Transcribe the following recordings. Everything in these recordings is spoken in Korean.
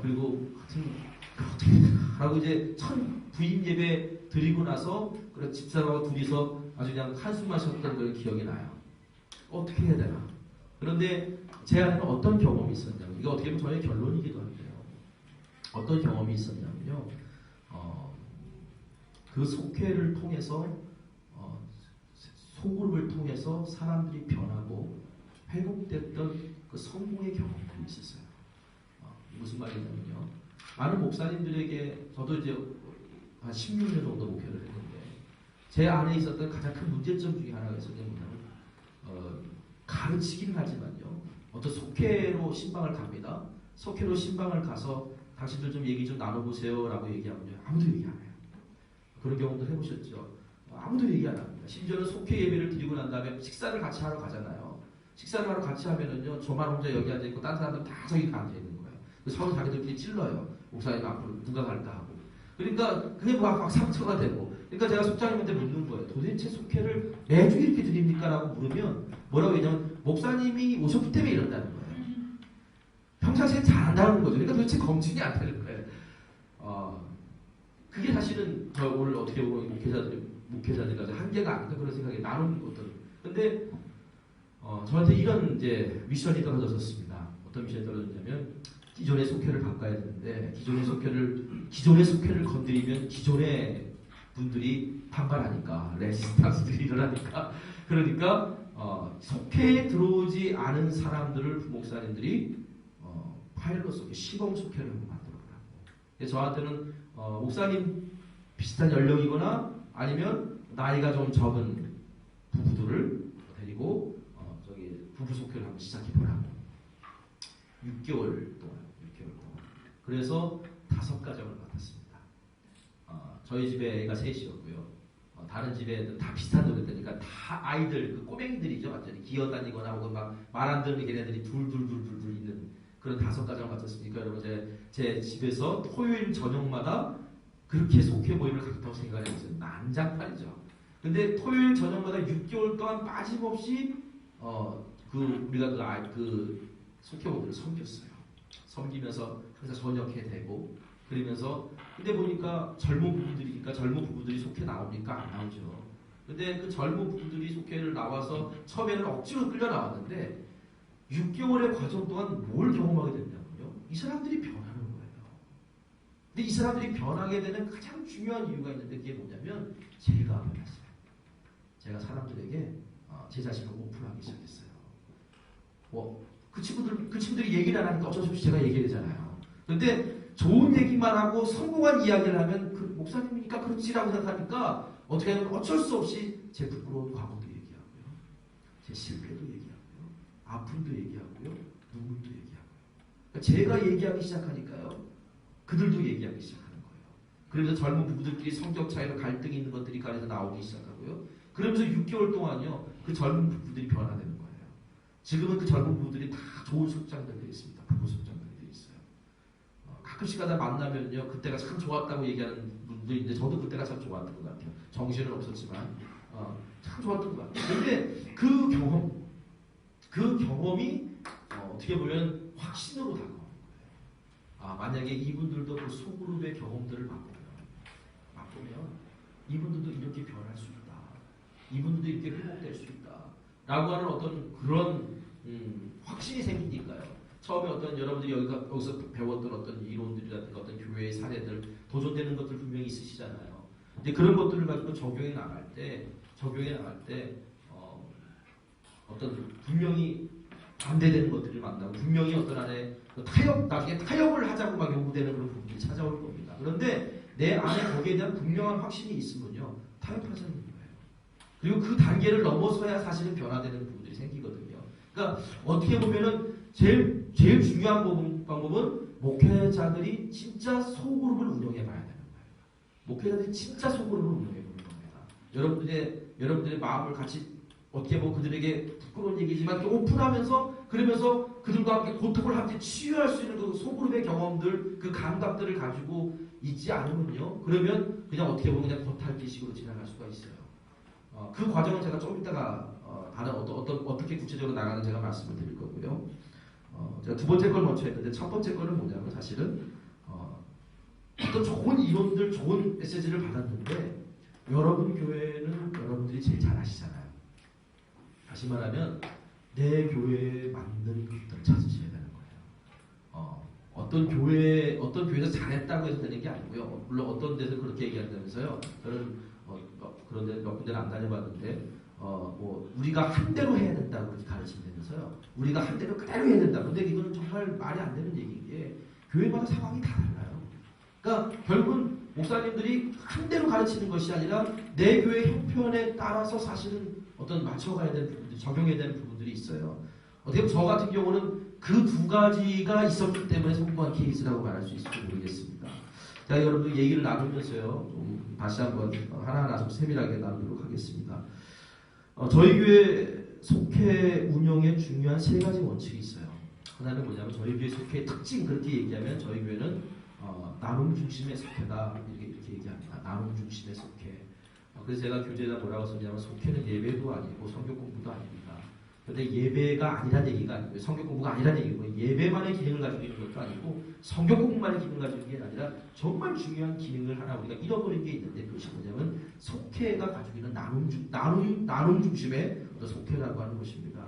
그리고 어떻게 하고 이제 첫 부임 예배 드리고 나서 그런 집사람하고 둘이서 아주 그냥 한숨 마셨던 그 기억이 나요. 어떻게 해야 되나? 그런데 제 안에는 어떤 경험이 있었냐면, 이거 어떻게 보면 저의 결론이기도 한데요. 어떤 경험이 있었냐면요. 그 속회를 통해서 소그룹을 통해서 사람들이 변하고 회복됐던 그 성공의 경험들이 있었어요. 무슨 말이냐면요. 많은 목사님들에게 저도 이제 한 16년 정도 목회를 했는데 제 안에 있었던 가장 큰 문제점 중에 하나가 있었냐면 가르치긴 하지만요. 어떤 속회로 신방을 갑니다. 속회로 신방을 가서 당신들 좀 얘기 좀 나눠보세요 라고 얘기하면요. 아무도 얘기 안 해요. 그런 경험도 해보셨죠? 아무도 얘기 안 합니다. 심지어는 속회 예배를 드리고 난 다음에 식사를 같이 하러 가잖아요. 식사를 하러 같이 하면은요. 저만 혼자 여기 앉아있고 다른 사람들 다 저기 앉아있는 거예요. 서로 자기들끼리 찔러요. 목사님 앞으로 누가 갈까 하고. 그러니까 그게 막 상처가 되고. 그러니까 제가 속장님한테 묻는 거예요. 도대체 속회를 매주 이렇게 드립니까? 라고 물으면 뭐라고 했냐면 목사님이 오셨기 때문에 이런다는 거예요. 평상시에 잘한다는 거죠. 그러니까 도대체 검증이 안 되는 거예요. 그게 사실은 저 오늘 어떻게 보면 목회자들까지 한계가 아닌가 그런 생각이 나는 것들. 근데 저한테 이런 이제 미션이 떨어졌었습니다. 어떤 미션이 떨어졌냐면 기존의 속회를 바꿔야 되는데 기존의 속회를 건드리면 기존의 분들이 반발하니까 레지스탕스들이 일어나니까 그러니까 속회에 들어오지 않은 사람들을 부목사님들이 파일럿 속회 시범 속회를 만들어보라고. 그래서 저한테는 목사님 비슷한 연령이거나 아니면 나이가 좀 적은 부부들을 데리고 부부 속회를 한번 시작해보라고. 6개월 동안. 그래서 5가정을 맡았습니다. 저희 집에 애가 3이었고요. 다른 집에 다 비슷한 노래들이니까 다 아이들, 그 꼬맹이들이죠. 완전히 기어다니거나 혹은 막 말 안 듣는 걔네들이 둘 있는 그런 5가정을 맡았으니까 여러분 제 집에서 토요일 저녁마다 그렇게 속회 모임을 갖다고 생각을 했어요. 난장판이죠. 근데 토요일 저녁마다 6개월 동안 빠짐없이 우리가 그 속회원들을 섬겼어요. 섬기면서 항상 저녁해 되고 그러면서 근데 보니까 젊은 부부들이 속회 나옵니까? 안 나오죠. 근데 그 젊은 부부들이 속회를 나와서 처음에는 억지로 끌려 나왔는데 6개월의 과정 동안 뭘 경험하게 됐냐면요. 이 사람들이 변하는 거예요. 근데 이 사람들이 변하게 되는 가장 중요한 이유가 있는데 그게 뭐냐면 제가 변했어요. 제가 사람들에게 제 자신을 오픈하기 시작했어요. 그 친구들이 얘기를 안 하니까 어쩔 수 없이 제가 얘기해야 되잖아요. 그런데 좋은 얘기만 하고 성공한 이야기를 하면 그 목사님이니까 그렇지라고 생각하니까 어떻게 하면 어쩔 수 없이 제 부끄러운 과거도 얘기하고요. 제 실패도 얘기하고요. 아픔도 얘기하고요. 눈물도 얘기하고요. 그러니까 제가 얘기하기 시작하니까요. 그들도 얘기하기 시작하는 거예요. 그러면서 젊은 부부들끼리 성격 차이로 갈등이 있는 것들이 간에서 나오기 시작하고요. 그러면서 6개월 동안요. 그 젊은 부부들이 변화되는 거예요. 지금은 그 젊은 부부들이 다 좋은 속장들이 있습니다. 부부 속장들이 있어요. 가끔씩 가다 만나면요. 그때가 참 좋았다고 얘기하는 분도 있는데 저도 그때가 참 좋았던 것 같아요. 정신은 없었지만 참 좋았던 것 같아요. 그런데 그 경험이 어떻게 보면 확신으로 다가오는 거예요. 만약에 이분들도 그 소그룹의 경험들을 맛보면 이분들도 이렇게 변할 수 있다. 이분들도 이렇게 회복될 수 있다. 라고 하는 어떤 그런 확신이 생기니까요. 처음에 여러분들이 여기서 배웠던 어떤 이론들이라든가 어떤 교회의 사례들 도전되는 것들 분명히 있으시잖아요. 근데 그런 것들을 가지고 적용해 나갈 때 어떤 분명히 반대되는 것들을 만나고 분명히 어떤 안에 나중에 타협을 하자고 막 요구되는 그런 부분들이 찾아올 겁니다. 그런데 내 안에 거기에 대한 분명한 확신이 있으면요. 타협하지 않는 거예요. 그리고 그 단계를 넘어서야 사실은 변화되는 부분들이 생기거든요. 그러니까 어떻게 보면은 제일 중요한 방법은 목회자들이 진짜 소그룹을 운영해 봐야 되는 거예요. 목회자들이 진짜 소그룹을 운영해 보는 겁니다. 여러분들의 마음을 같이 어떻게 보면 그들에게 부끄러운 얘기지만 오픈하면서 그러면서 그들과 함께 고통을 함께 치유할 수 있는 그 소그룹의 경험들, 그 감각들을 가지고 있지 않으면요. 그러면 그냥 어떻게 보면 그냥 겉핥기식으로 지나갈 수가 있어요. 그 과정은 제가 좀 이따가 다른 어떻게 구체적으로 나가는 제가 말씀을 드릴 거고요. 제가 두 번째 걸 먼저 했는데 첫 번째 거는 뭐냐면 사실은 어떤 좋은 이론들, 좋은 메시지를 받았는데 여러분 교회는 여러분들이 제일 잘 아시잖아요. 다시 말하면 내 교회에 맞는 것들을 찾으셔야 되는 거예요. 어떤 교회에서 잘했다고 해서 되는 게 아니고요. 물론 어떤 데서 그렇게 얘기한다면서요. 저는 그런 데 몇 군데는 안 다녀봤는데 우리가 한 대로 해야 된다고 그렇게 가르친다면서요. 우리가 한 대로 그대로 해야 된다. 근데 이거는 정말 말이 안 되는 얘기인 게 교회마다 상황이 다 달라요. 그러니까 결국은 목사님들이 한 대로 가르치는 것이 아니라 내 교회 형편에 따라서 사실은 어떤 맞춰가야 되는 부분들이, 적용해야 되는 부분들이 있어요. 어떻게 보면 저 같은 경우는 그 두 가지가 있었기 때문에 성공한 케이스라고 말할 수 있을지 모르겠습니다. 자, 여러분들 얘기를 나누면서요. 좀 다시 한번 하나하나 좀 세밀하게 나누도록 하겠습니다. 저희 교회 속회 운영에 중요한 세 가지 원칙이 있어요. 하나는 뭐냐면 저희 교회 속회의 특징, 그렇게 얘기하면 저희 교회는 나눔 중심의 속회다, 이렇게 얘기합니다. 나눔 중심의 속회. 그래서 제가 교재에다 뭐라고 썼냐면 속회는 예배도 아니고 성경 공부도 아닙니다. 그런데 예배가 아니란 얘기가 아니고 성경 공부가 아니란 얘기고 예배만의 기능을 가지고 있는 것도 아니고 성경 공부만의 기능을 가지고 있는 게 아니라 정말 중요한 기능을 하나 우리가 잃어버린 게 있는데 그것이 뭐냐면 속회가 가지고 있는 나눔 중심의 어떤 속회라고 하는 것입니다.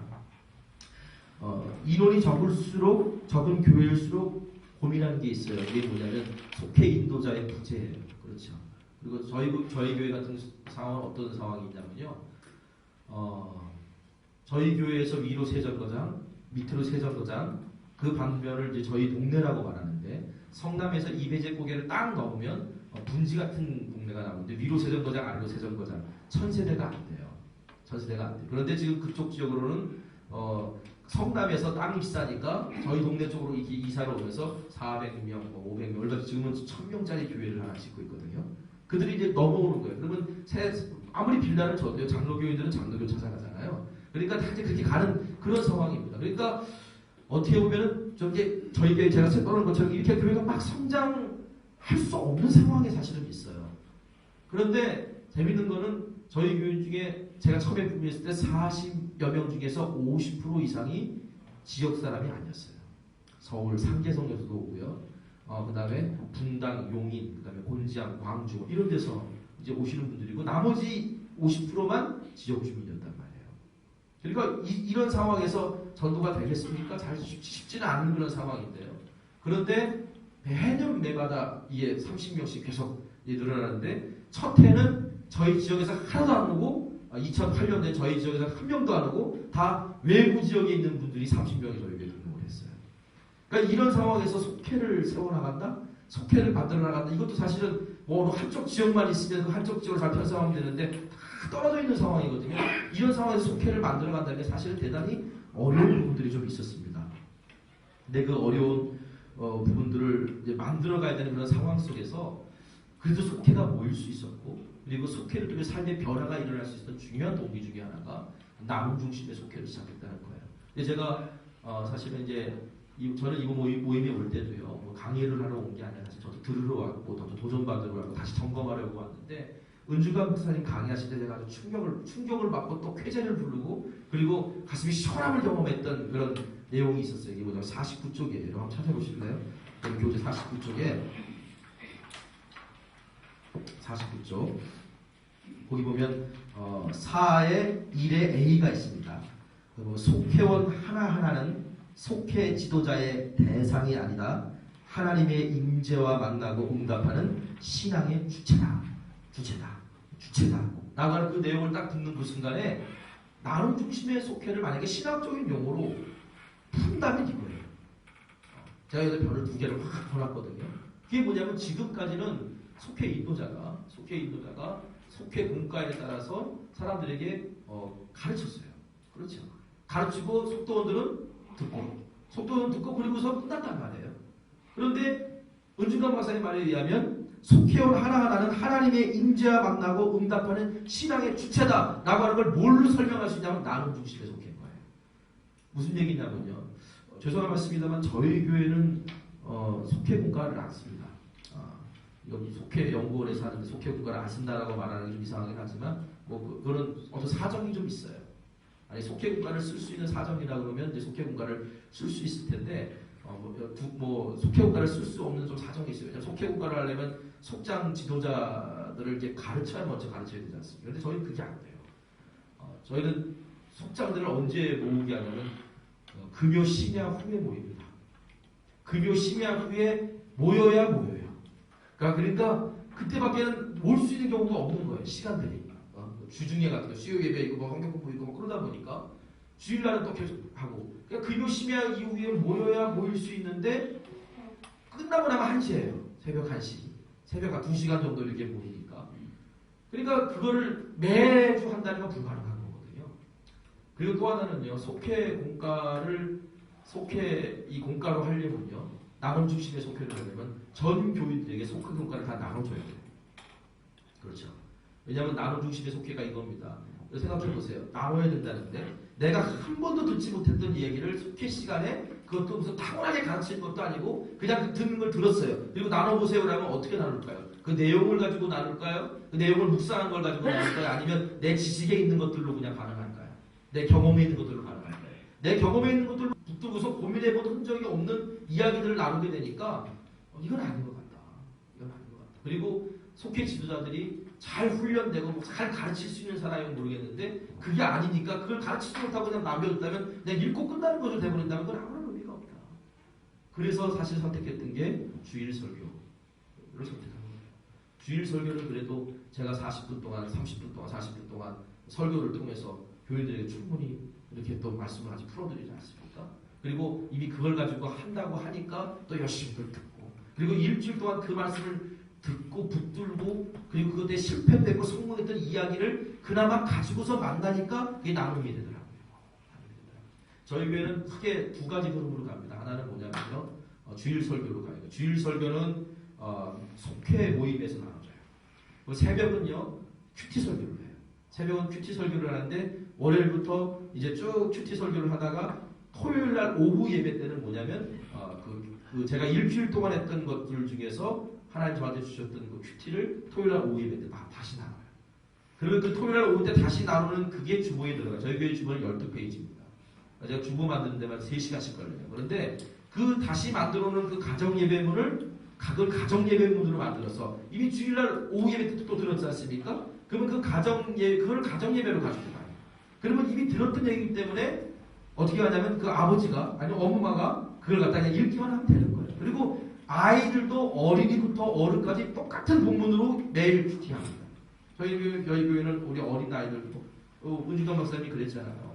인원이 적은 교회일수록 고민하는 게 있어요. 이게 뭐냐면 속회 인도자의 부재예요. 그렇죠. 그리고 저희 교회 같은 상황은 어떤 상황이 있냐면요. 저희 교회에서 위로 세 정거장, 밑으로 세 정거장, 그 방면을 이제 저희 동네라고 말하는데 성남에서 이배제 고개를 딱 넘으면 분지 같은 동네가 나오는데 위로 세 정거장, 아래로 세 정거장, 천세대가 안 돼요. 천세대가 안 돼요. 그런데 지금 그쪽 지역으로는 성남에서 땅이 비싸니까 저희 동네 쪽으로 이렇게 이사를 오면서 400명, 500명, 얼마 지금은 1000명짜리 교회를 하나 짓고 있거든요. 그들이 이제 넘어오는 거예요. 그러면 아무리 빌라를 줘도요, 장로교인들은 장로교 찾아가잖아요. 그러니까 다 이제 그렇게 가는 그런 상황입니다. 그러니까 어떻게 보면은 저게 저희 교회 제가 떠는 것처럼 이렇게 교회가 막 성장할 수 없는 상황에 사실은 있어요. 그런데 재밌는 거는 저희 교회 중에 제가 처음에 부임했을 때 40여 명 중에서 50% 이상이 지역 사람이 아니었어요. 서울 상계성에서도 오고요. 그 다음에 분당, 용인, 그 다음에 곤지암, 광주 이런 데서 이제 오시는 분들이고 나머지 50%만 지역 주민이었단 말이에요. 그러니까 이런 상황에서 전도가 되겠습니까? 잘 쉽지는 않은 그런 상황인데요. 그런데 매마다 이게 30명씩 계속 늘어나는데 첫 해는 저희 지역에서 하나도 안 오고 2008년에 저희 지역에서 한 명도 안 오고 다 외부 지역에 있는 분들이 30명이 저희 교회에 등록을 했어요. 그러니까 이런 상황에서 속회를 세워나간다? 속회를 만들어나간다? 이것도 사실은 뭐 한쪽 지역만 있으면 그 한쪽 지역을 잘 편성하면 되는데 다 떨어져 있는 상황이거든요. 이런 상황에서 속회를 만들어간다는 게 사실은 대단히 어려운 부분들이 좀 있었습니다. 근데 그 어려운 부분들을 이제 만들어가야 되는 그런 상황 속에서 그래도 속회가 모일 수 있었고 그리고 속회를 통해 삶의 변화가 일어날 수 있었던 중요한 동기 중에 하나가 나눔 중심의 속회를 시작했다는 거예요. 근데 제가 사실은 이제 저는 이거 모임에 올 때도요 뭐 강의를 하러 온 게 아니라 사실 저도 들으러 왔고 저도 도전받으러 왔고 다시 점검하려고 왔는데 은주가 목사님 강의하실 때 제가 아주 충격을 받고 또 쾌재를 부르고 그리고 가슴이 시원함을 경험했던 그런 내용이 있었어요. 이게 뭐냐면 49쪽이에요. 한번 찾아보실래요? 교재 49쪽에 49쪽 거기 보면 4의 1의 A가 있습니다. 그리고 속회원 하나하나는 속회 지도자의 대상이 아니다. 하나님의 임재와 만나고 응답하는 신앙의 주체다. 라고 하는 그 내용을 딱 듣는 그 순간에 나눔 중심의 속회를 만약에 신학적인 용어로 푼다면 이거예요. 제가 여기다 별을 두 개를 확 쳐놨거든요. 그게 뭐냐면 지금까지는 속회 인도자가 속회 공과에 따라서 사람들에게 가르쳤어요. 그렇죠. 가르치고 속도원들은 듣고 그리고서 끝났단 말이에요. 그런데 은중강 박사님 말에 의하면 속회원 하나하나는 하나님의 임재와 만나고 응답하는 신앙의 주체다 라고 하는 걸 뭘로 설명할 수 있냐면 나눔 중심의 속회인 거예요. 무슨 얘기냐면요. 죄송한 말씀입니다만 저희 교회는 속회 공과를 안 씁니다. 여기 속회 연구원에서 하는데 속회 공과를 안 쓴다라고 말하는 게 좀 이상하긴 하지만 그거는 어떤 사정이 좀 있어요. 아니 속회 공간을 쓸 수 있는 사정이라 그러면 이제 속회 공간을 쓸 수 있을 텐데 속회 공간을 쓸 수 없는 좀 사정이 있어요. 왜냐하면 속회 공간을 하려면 속장 지도자들을 이제 먼저 가르쳐야 되지 않습니까? 그런데 저희는 그게 안 돼요. 저희는 속장들을 언제 모으게 하냐면 금요 심야 후에 모입니다. 금요 심야 후에 모여야. 그러니까 그때밖에는 올 수 있는 경우가 없는 거예요. 시간들이. 주중에 같은 거, 수요 예배 있고 성경 공부 있고 그러다 보니까 주일날은 또 계속 하고. 그러니까 금요 심야 이후에 모여야 모일 수 있는데 끝나고 나면 1시예요. 새벽 1시. 새벽 2시간 정도 이렇게 모이니까. 그러니까 그거를 매주 한다는 건 불가능한 거거든요. 그리고 또 하나는요. 속회 이 공과로 하려면요. 나눔 중심의 속회를 하려면 전 교인들에게 속회 공과를 다 나눠줘야 돼요. 그렇죠. 왜냐하면 나눔 중심의 속회가 이겁니다. 생각해보세요. 나눠야 된다는데 내가 한 번도 듣지 못했던 얘기를 속회 시간에 그것도 무슨 탁월하게 가르치는 것도 아니고 그냥 듣는 걸 들었어요. 그리고 나눠보세요라면 어떻게 나눌까요? 그 내용을 가지고 나눌까요? 그 내용을 묵상한 걸 가지고 나눌까요? 아니면 내 지식에 있는 것들로 그냥 가능할까요? 내 경험에 있는 것들로 가능할까요? 내 경험에 있는 것들로 붙들고서 고민해본 흔적이 없는 이야기들을 나누게 되니까 이건 아닌 것 같다. 그리고 속회 지도자들이 잘 훈련되고 잘 가르칠 수 있는 사람이면 모르겠는데 그게 아니니까 그걸 가르치지 못하고 그냥 남겨뒀다면 그냥 읽고 끝나는 것으로 돼버린다면 그건 아무런 의미가 없다. 그래서 사실 선택했던 게 주일 설교를 선택한 거예요. 주일 설교를 그래도 제가 40분 동안 30분 동안 40분 동안 설교를 통해서 교인들에게 충분히 이렇게 또 말씀을 아직 풀어드리지 않습니까? 그리고 이미 그걸 가지고 한다고 하니까 또 열심히 듣고 그리고 일주일 동안 그 말씀을 듣고 붙들고 그리고 그것에 실패되고 성공했던 이야기를 그나마 가지고서 만나니까 그게 나눔이 되더라고요. 저희 교회는 크게 두 가지 흐름으로 갑니다. 하나는 뭐냐면요. 주일 설교로 가요. 주일 설교는 속회 모임에서 나눠져요. 새벽은요. 큐티 설교를 해요. 새벽은 큐티 설교를 하는데 월요일부터 이제 쭉 큐티 설교를 하다가 토요일날 오후 예배 때는 뭐냐면 제가 일주일 동안 했던 것들 중에서 하나님 저한테 주셨던 그 큐티를 토요일날 오후 예배 때 다시 나눠요. 그리고 그 토요일날 오후 때 다시 나누는 그게 주보에 들어가요. 저희 교회 주보는 12페이지입니다. 제가 주보 만드는 데만 3시간씩 걸려요. 그런데 그 다시 만들어 놓은 그 가정 예배문을 그걸 가정 예배문으로 만들어서 이미 주일날 오후 예배 때 또 들었지 않습니까? 그러면 그걸 가정 예배로 가지고 가요. 그러면 이미 들었던 얘기이기 때문에 어떻게 하냐면 그 아버지가 아니면 엄마가 그걸 갖다 그냥 읽기만 하면 되는 거예요. 그리고 아이들도 어린이부터 어른까지 똑같은 본문으로 매일 큐티합니다. 저희 교회는 우리 어린 아이들도 은주경 박사님이 그랬잖아요.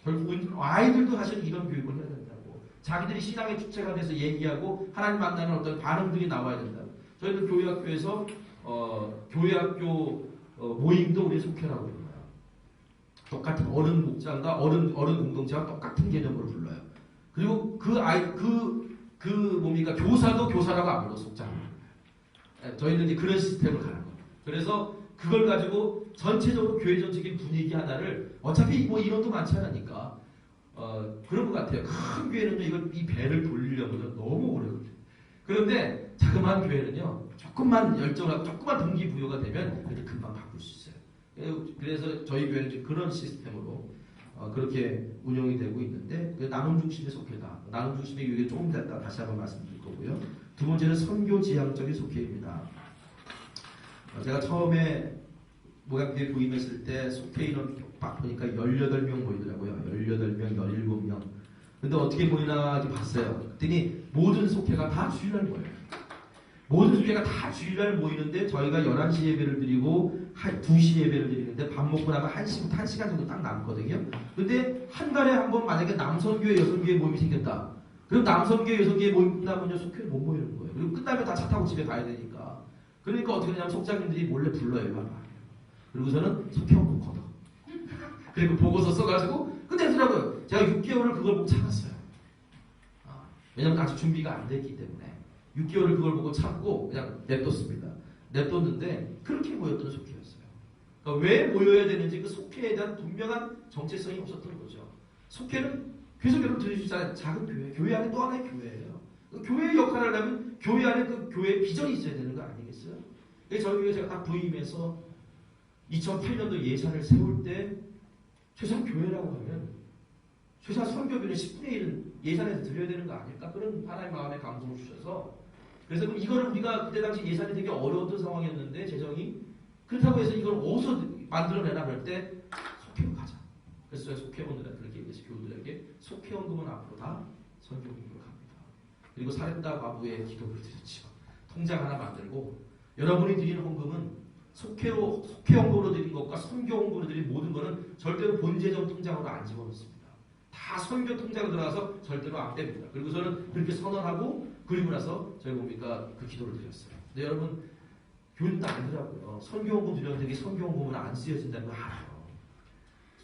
결국은 아이들도 사실 이런 교육을 해야 된다고. 자기들이 신앙의 주체가 돼서 얘기하고 하나님 만나는 어떤 반응들이 나와야 된다고. 저희는 교회학교에서 교회학교 모임도 우리 속회라고 불러요. 똑같은 어른 목장과 어른 공동체와 똑같은 개념으로 불러요. 그리고 뭡니까? 교사도 교사라고 안 불러, 속장. 저희는 이제 그런 시스템을 가는 거예요. 그래서 그걸 가지고 전체적으로 교회적인 분위기 하나를 어차피 뭐 인원도 많지 않으니까 그런 것 같아요. 큰 교회는요, 이 배를 돌리려면 너무 오래 걸려요. 그런데 자그마한 교회는요, 조금만 열정하고 조금만 동기부여가 되면 이렇게 금방 바꿀 수 있어요. 그래서 저희 교회는 이제 그런 시스템으로 그렇게 운영이 되고 있는데 나눔 중심의 속회다. 나눔 중심의 교육이 조금 됐다. 다시 한번 말씀드릴 거고요. 두 번째는 선교지향적인 속회입니다. 제가 처음에 모양교회 부임했을 때 속회 인원 딱 보니까 18명 모이더라고요. 18명, 17명. 근데 어떻게 모이나 봤어요. 그랬더니 모든 속회가 다 주일날 모여요. 모든 속회가 다 주일날 모이는데 저희가 11시 예배를 드리고 2시 예배를 드리는데 밥 먹고 나면 1시부터 1시간 정도 딱 남거든요. 근데 한 달에 한 번 만약에 남성교회, 여성교회 모임이 생겼다. 그럼 남성교회, 여성교회 모임 끝나면요 속회를 못 모이는 거예요. 그리고 끝나면 다 차 타고 집에 가야 되니까. 그러니까 어떻게 하냐면 속장님들이 몰래 불러요. 그리고서는 속회 한번 걷어. 그리고 보고서 써가지고 끝내더라고요. 제가 6개월을 그걸 보고 참았어요. 왜냐면 아직 준비가 안 됐기 때문에 6개월을 그걸 보고 참고 그냥 냅뒀습니다. 냅뒀는데 그렇게 모였던 속회였어요. 그러니까 왜 모여야 되는지 그 속회에 대한 분명한 정체성이 없었던 거죠. 속회는 계속 여러분 들으시잖아요. 작은 교회, 교회 안에 또 하나의 교회예요. 그 교회의 역할을 하려면 교회 안에 그 교회의 비전이 있어야 되는 거 아니겠어요? 저희 교회 제가 딱 부임해서 2008년도 예산을 세울 때 최소한 교회라고 하면 최소한 선교비는 10분의 1은 예산에서 드려야 되는 거 아닐까? 그런 하나의 마음의 감동을 주셔서 그래서 이거를 우리가 그때 당시 예산이 되게 어려웠던 상황이었는데 재정이 그렇다고 해서 이걸 어디서 만들어내나 그럴 때 속회로 가자. 그래서 속회원들한테 그렇게 얘기해서 교우들에게 속회원금은 앞으로 다 선교금으로 갑니다. 그리고 사렙다 과부의 기도를 드렸죠. 통장 하나 만들고 여러분이 드리는 헌금은 속회원금으로 드린 것과 선교원금으로 드린 모든 것은 절대로 본재정 통장으로 안 집어넣습니다. 다 선교 통장으로 들어가서 절대로 안 뺍니다. 그리고 저는 그렇게 선언하고 그리고 나서 저희 뭡니까 그 기도를 드렸어요. 근데 여러분 교인도 알더라고요. 선교원금 드렸는데 이게 선교원금은 안 쓰여진다는 걸 알아요.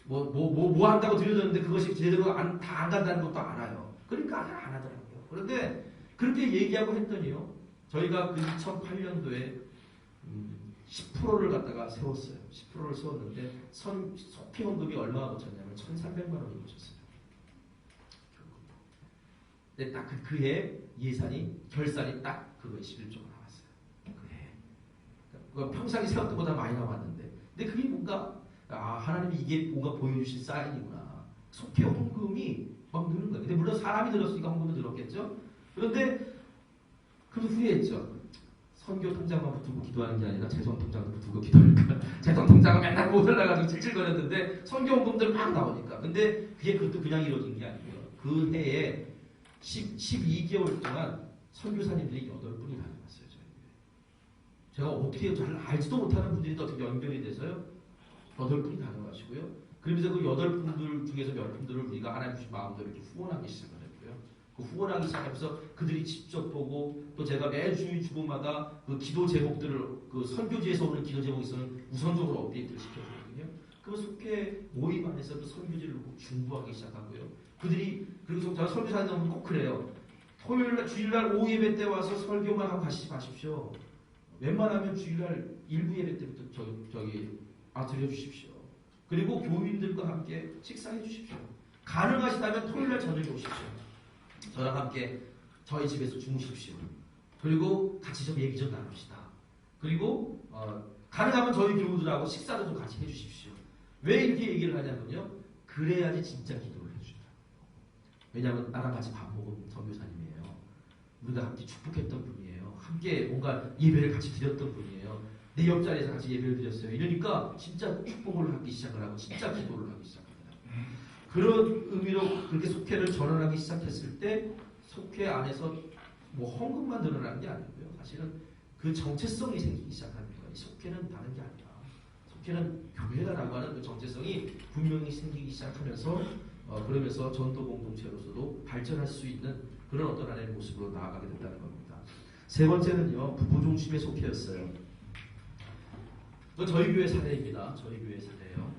뭐 한다고 드려졌는데 그것이 제대로 다 안 간다는 것도 알아요. 그러니까 안 하더라고요. 그런데 그렇게 얘기하고 했더니요. 저희가 그 2008년도에 10%를 갖다가 세웠어요. 10%를 세웠는데 속회원금이 얼마가 붙였냐면 1,300만 원이 붙였어요. 근데 딱 그해 결산이 딱 그거에 11조가 나왔어요. 그해. 평상시 세웠던 것보다 많이 나왔는데. 근데 그게 뭔가 하나님이 이게 뭔가 보여주신 사인이구나. 속회원금이 막 느는 거예요. 근데 물론 사람이 늘었으니까 헌금은 늘었겠죠. 그런데 그래도 후회했죠. 선교 통장만 붙들고 기도하는 게 아니라 재정 통장도 붙들고 기도하니까 재정 통장은 맨날 못 올라가지고 찔찔거렸는데 선교 헌금들 막 나오니까. 근데 그것도 그냥 이루어진 게 아니고요. 그 해에 12개월 동안 선교사님들이 8분이 다녀왔어요. 제가 어떻게 잘 알지도 못하는 분들이 또 어떻게 연결이 돼서요. 8분이 다녀가시고요. 그러면서 그 8분들 중에서 몇 분들을 우리가 하나님 주신 마음대로 이렇게 후원하기 시작을 했고요. 그 후원하기 시작하면서 그들이 직접 보고 또 제가 매주 주보마다 그 기도 제목들을 그 선교지에서 오는 기도 제목이 있으면 우선적으로 업데이트를 시켜주거든요. 그 속회 모임 안에서 그 선교지를 중보하기 시작하고요. 그리고 저 선교사님들은 꼭 그래요. 토요일날 주일날 오후 예배 때 와서 설교만 하고 가시지 마십시오. 웬만하면 주일날 일부 예배 때부터 드려주십시오. 그리고 교인들과 함께 식사해 주십시오. 가능하시다면 토요일날 저녁에 오십시오. 저랑 함께 저희 집에서 주무십시오. 그리고 같이 좀 얘기 좀 나눕시다. 그리고 가능하면 저희 교우들하고 식사도 좀 같이 해주십시오. 왜 이렇게 얘기를 하냐면요. 그래야지 진짜 기도를 해주셔요. 왜냐하면 나랑 같이 밥 먹은 선교사님이에요. 우리가 함께 축복했던 분이에요. 함께 뭔가 예배를 같이 드렸던 분이에요. 내 옆자리에서 같이 예배를 드렸어요. 이러니까 진짜 축복을 하기 시작을 하고 진짜 기도를 하기 시작합니다. 그런 의미로 그렇게 속회를 전환하기 시작했을 때 속회 안에서 뭐 헌금만 늘어나는 게 아니고요. 사실은 그 정체성이 생기기 시작합니다. 이 속회는 다른 게 아니라 속회는 교회다라고 하는 그 정체성이 분명히 생기기 시작하면서 그러면서 전도 공동체로서도 발전할 수 있는 그런 어떤 하나의 모습으로 나아가게 된다는 겁니다. 세 번째는요. 부부 중심의 속회였어요. 저희 교회 사례입니다. 저희 교회 사례예요.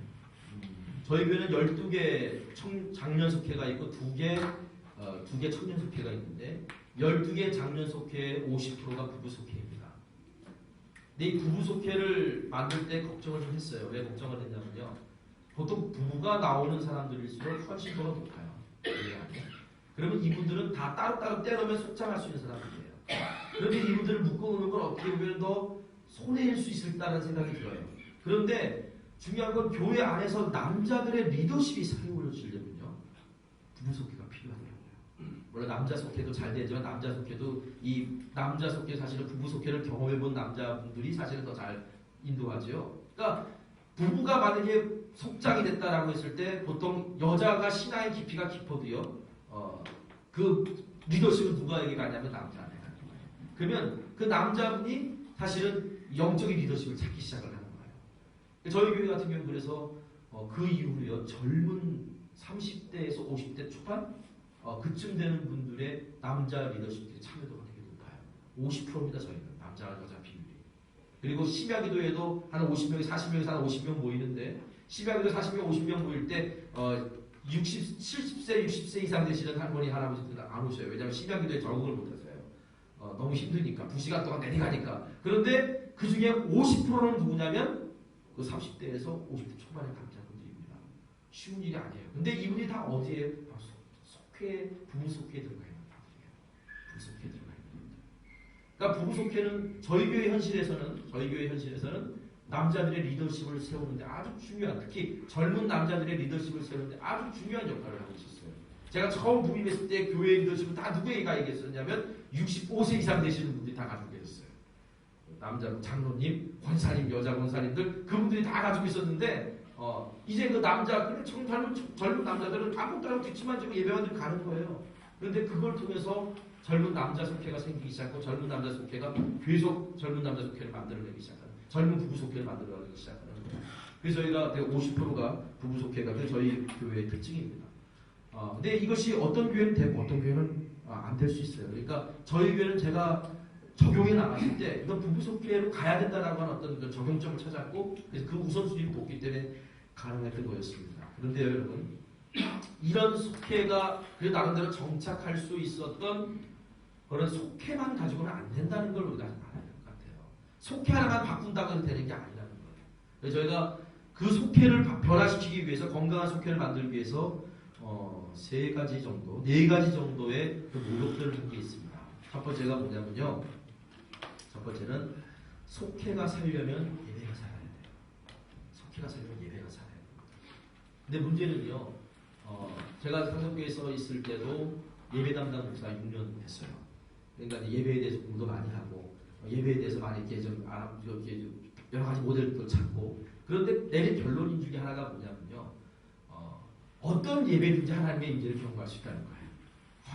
저희 교회는 12개 장년 속회가 있고 2개 청년 속회가 있는데 12개 장년 속회의 50%가 부부 속회입니다. 근데 이 부부 속회를 만들 때 걱정을 좀 했어요. 왜 걱정을 했냐면요. 보통 부부가 나오는 사람들일수록 헌신도가 높아요. 그러면 이분들은 다 따로따로 때려면 속장할 수 있는 사람들이에요. 그런데 이분들을 묶어놓는 건 어떻게 보면 더 손해일 수 있을까라는 생각이 들어요. 그런데 중요한 건 교회 안에서 남자들의 리더십이 세워지려면요. 부부 속회가 필요하더라고요. 물론 남자 속회도 잘 되지만 남자 속회 사실은 부부 속회를 경험해본 남자분들이 사실은 더 잘 인도하죠. 그러니까 부부가 만약에 속장이 됐다라고 했을 때 보통 여자가 신앙의 깊이가 깊어도요. 그 리더십은 누가에게 가냐면 남자한테 가는 거예요. 그러면 그 남자분이 사실은 영적인 리더십을 찾기 시작을 하는 거예요. 저희 교회 같은 경우는 그래서 그 이후로요. 젊은 30대에서 50대 초반 그쯤 되는 분들의 남자 리더십들이 참여도가 되게 높아요. 50%입니다. 저희는 남자와 여자 비율이. 그리고 심야기도에도 한 50명이 40명에서 한 50명 모이는데 심야기도 40명 50명 모일 때 70세 60세 이상 되시는 할머니 할아버지들은 안 오셔요. 왜냐하면 심야기도에 적응을 못해서요. 너무 힘드니까 2시간 동안 내려가니까. 그런데 그 중에 50%는 누구냐면 그 30대에서 50대 초반의 남자분들입니다. 쉬운 일이 아니에요. 근데 이분이 다 어디에 속회, 부부 속회에 들어가 있는 분들이에요. 부부 속회에 들어가 있는 분들. 그러니까 부부 속회는 저희 교회 현실에서는 남자들의 리더십을 세우는데 아주 중요한, 특히 젊은 남자들의 리더십을 세우는데 아주 중요한 역할을 하고 있었어요. 제가 처음 부임했을 때 교회 리더십은 다 누구에게 가야겠었냐면 65세 이상 되시는 분들이 다 가지고 계셨어요. 남자 장로님, 권사님, 여자 권사님들 그분들이 다 가지고 있었는데 이제 그 남자, 젊은 남자들은 아무것도 안 하고 뒷치만 지고 예배만 들고 가는 거예요. 그런데 그걸 통해서 젊은 남자 속회가 생기기 시작하고 젊은 남자 속회가 계속 젊은 남자 속회를 만들어내기 시작하는, 젊은 부부 속회를 만들어내기 시작하는 거예요. 그래서 저희가 50%가 부부 속회가 저희 교회의 특징입니다. 근데 이것이 어떤 교회는 되고 어떤 교회는 안 될 수 있어요. 그러니까 저희 교회는 제가 적용해 나갔을 때 이건 부부 속회로 가야 된다라고 하는 어떤 그 적용점을 찾았고, 그래서 그 우선순위를 뒀기 때문에 가능했던 거였습니다. 그런데 여러분, 이런 속회가 그 나름대로 정착할 수 있었던 그런 속회만 가지고는 안 된다는 걸 우리가 알아야 될 것 같아요. 속회 하나만 바꾼다고 해서 되는 게 아니라는 거예요. 그래서 저희가 그 속회를 변화시키기 위해서, 건강한 속회를 만들기 위해서 3가지 정도, 4가지 정도의 그 노력들을 한 게 있습니다. 첫 번째가 뭐냐면요. 첫 번째는 속회가 살려면 예배가 살아야 돼요. 속회가 살려면 예배가 살아야 돼요. 근데 문제는요. 제가 상성교회에서 있을 때도 예배 담당 목사 6년 했어요. 그러니까 예배에 대해서 공부도 많이 하고 예배에 대해서 많이 이렇게 좀 여러 가지 모델도 찾고, 그런데 내린 결론 중에 하나가 뭐냐면요. 어떤 예배든지 하나님의 임재를 경험할 수 있다는 거예요.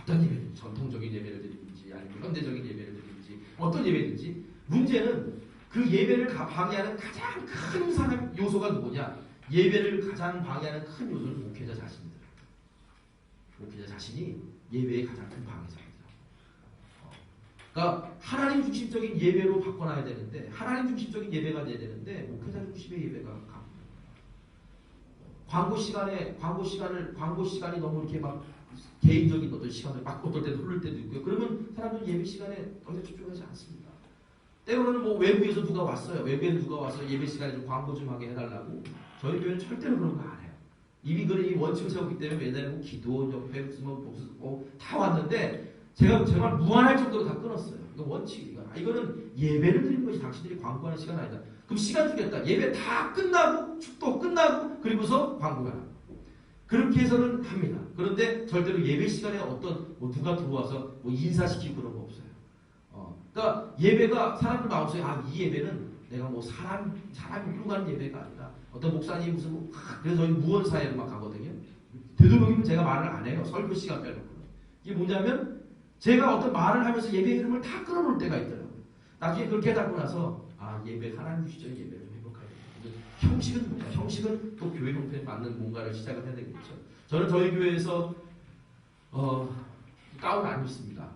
어떤 예배든지, 전통적인 예배를 드리든지 아니면 현대적인 예배를 드리든지 어떤 예배든지, 문제는 그 예배를 방해하는 가장 큰 사람 요소가 누구냐? 예배를 가장 방해하는 큰 요소는 목회자 자신입니다. 목회자 자신이 예배의 가장 큰 방해자입니다. 그러니까 하나님 중심적인 예배로 바꿔놔야 되는데, 하나님 중심적인 예배가 돼야 되는데 목회자 중심의 예배가 갑니다. 광고 시간이 너무 이렇게 막 개인적인 어떤 시간을 막 어떨 때도 흐를 때도 있고요. 그러면 사람들은 예배 시간에 전혀 집중하지 않습니다. 때로는 뭐 외부에서 누가 왔어요. 외부에서 누가 와서 예배 시간에 좀 광고 좀 하게 해달라고. 저희 교회는 절대로 그런 거 안 해요. 이미 이 원칙을 세웠기 때문에 매달 뭐 기도 옆에 무슨 복수 다 왔는데 제가 정말 무한할 정도로 다 끊었어요. 이거 원칙이니까. 이거는 예배를 드리는 것이 당신들이 광고하는 시간 아니다. 그럼 시간 주겠다. 예배 다 끝나고 축도 끝나고 그리고서 광고가 그렇게 해서는 합니다. 그런데 절대로 예배 시간에 어떤 누가 들어와서 인사시키고 그런 거 없어요. 그러니까 예배가 사람들 마음속에 이 예배는 내가 사람이 끌어가는 예배가 아니라 어떤 목사님이 무슨 그래서 저희 무언사회로 막 가거든요. 되도록이면 제가 말을 안 해요. 설교 시간 빼놓고. 이게 뭐냐면 제가 어떤 말을 하면서 예배 흐름을 다 끌어놓을 때가 있더라고요. 나중에 그걸 깨닫고 나서 예배 하나님 주시적인 예배를 좀 회복해야 돼요. 형식은 뭐냐? 형식은 또 교회 형태에 맞는 뭔가를 시작을 해야 되겠죠. 저는 저희 교회에서 가운 안 입습니다.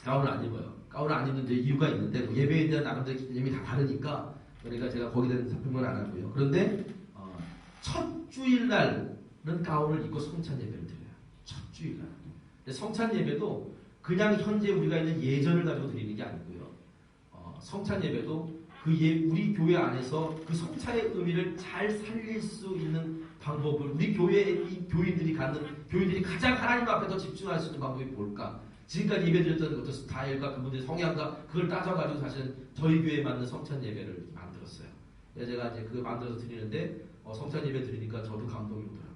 가운을 안 입어요. 가운을 안 입는 데 이유가 있는데 예배에 대한 나름대로 개념이 다 다르니까, 그러니까 제가 거기에 대한 설명은 안 하고요. 그런데 첫 주일날은 가운을 입고 성찬 예배를 드려요. 첫 주일날. 성찬 예배도 그냥 현재 우리가 있는 예전을 가지고 드리는 게 아니고요. 성찬 예배도 우리 교회 안에서 그 성찬의 의미를 잘 살릴 수 있는 방법을 우리 교회의 교인들이 가장 하나님 앞에 더 집중할 수 있는 방법이 뭘까? 지금까지 예배드렸던 어떤 스타일과 그분들의 성향과 그걸 따져가지고 사실은 저희 교회에 맞는 성찬 예배를 만들었어요. 그래서 제가 이제 그걸 만들어서 드리는데 성찬 예배 드리니까 저도 감동이 오더라고요.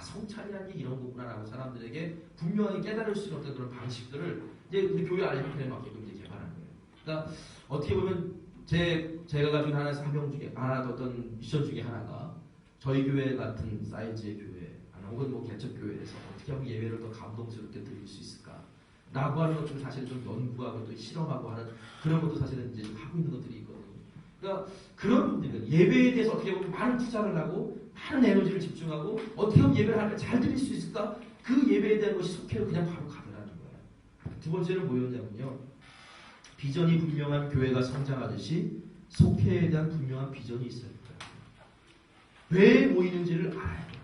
성찬이라는 게 이런 거구나라고 사람들에게 분명히 깨달을 수 있는 어떤 그런 방식들을 이제 우리 교회 안에 형태에 맞게끔 이제 개발한 거예요. 그러니까 어떻게 보면 제가 가지고 하나의 사명 중에 어떤 미션 중에 하나가 저희 교회 같은 사이즈의 교회 혹은 개척 교회에서 어떻게 하면 예배를 더 감동스럽게 드릴 수 있을까? 라고 하는 것들을 사실은 좀 연구하고 또 실험하고 하는 그런 것도 사실은 이제 하고 있는 것들이 있거든요. 그러니까 그런 분들은 예배에 대해서 어떻게 보면 많은 투자를 하고 많은 에너지를 집중하고 어떻게 하면 예배를 하면 잘 드릴 수 있을까? 그 예배에 대한 것이 속해로 그냥 바로 가더라는 거예요. 두 번째는 뭐였냐면요. 비전이 분명한 교회가 성장하듯이 속회에 대한 분명한 비전이 있어야 돼요. 왜 모이는지를 알아야 돼요.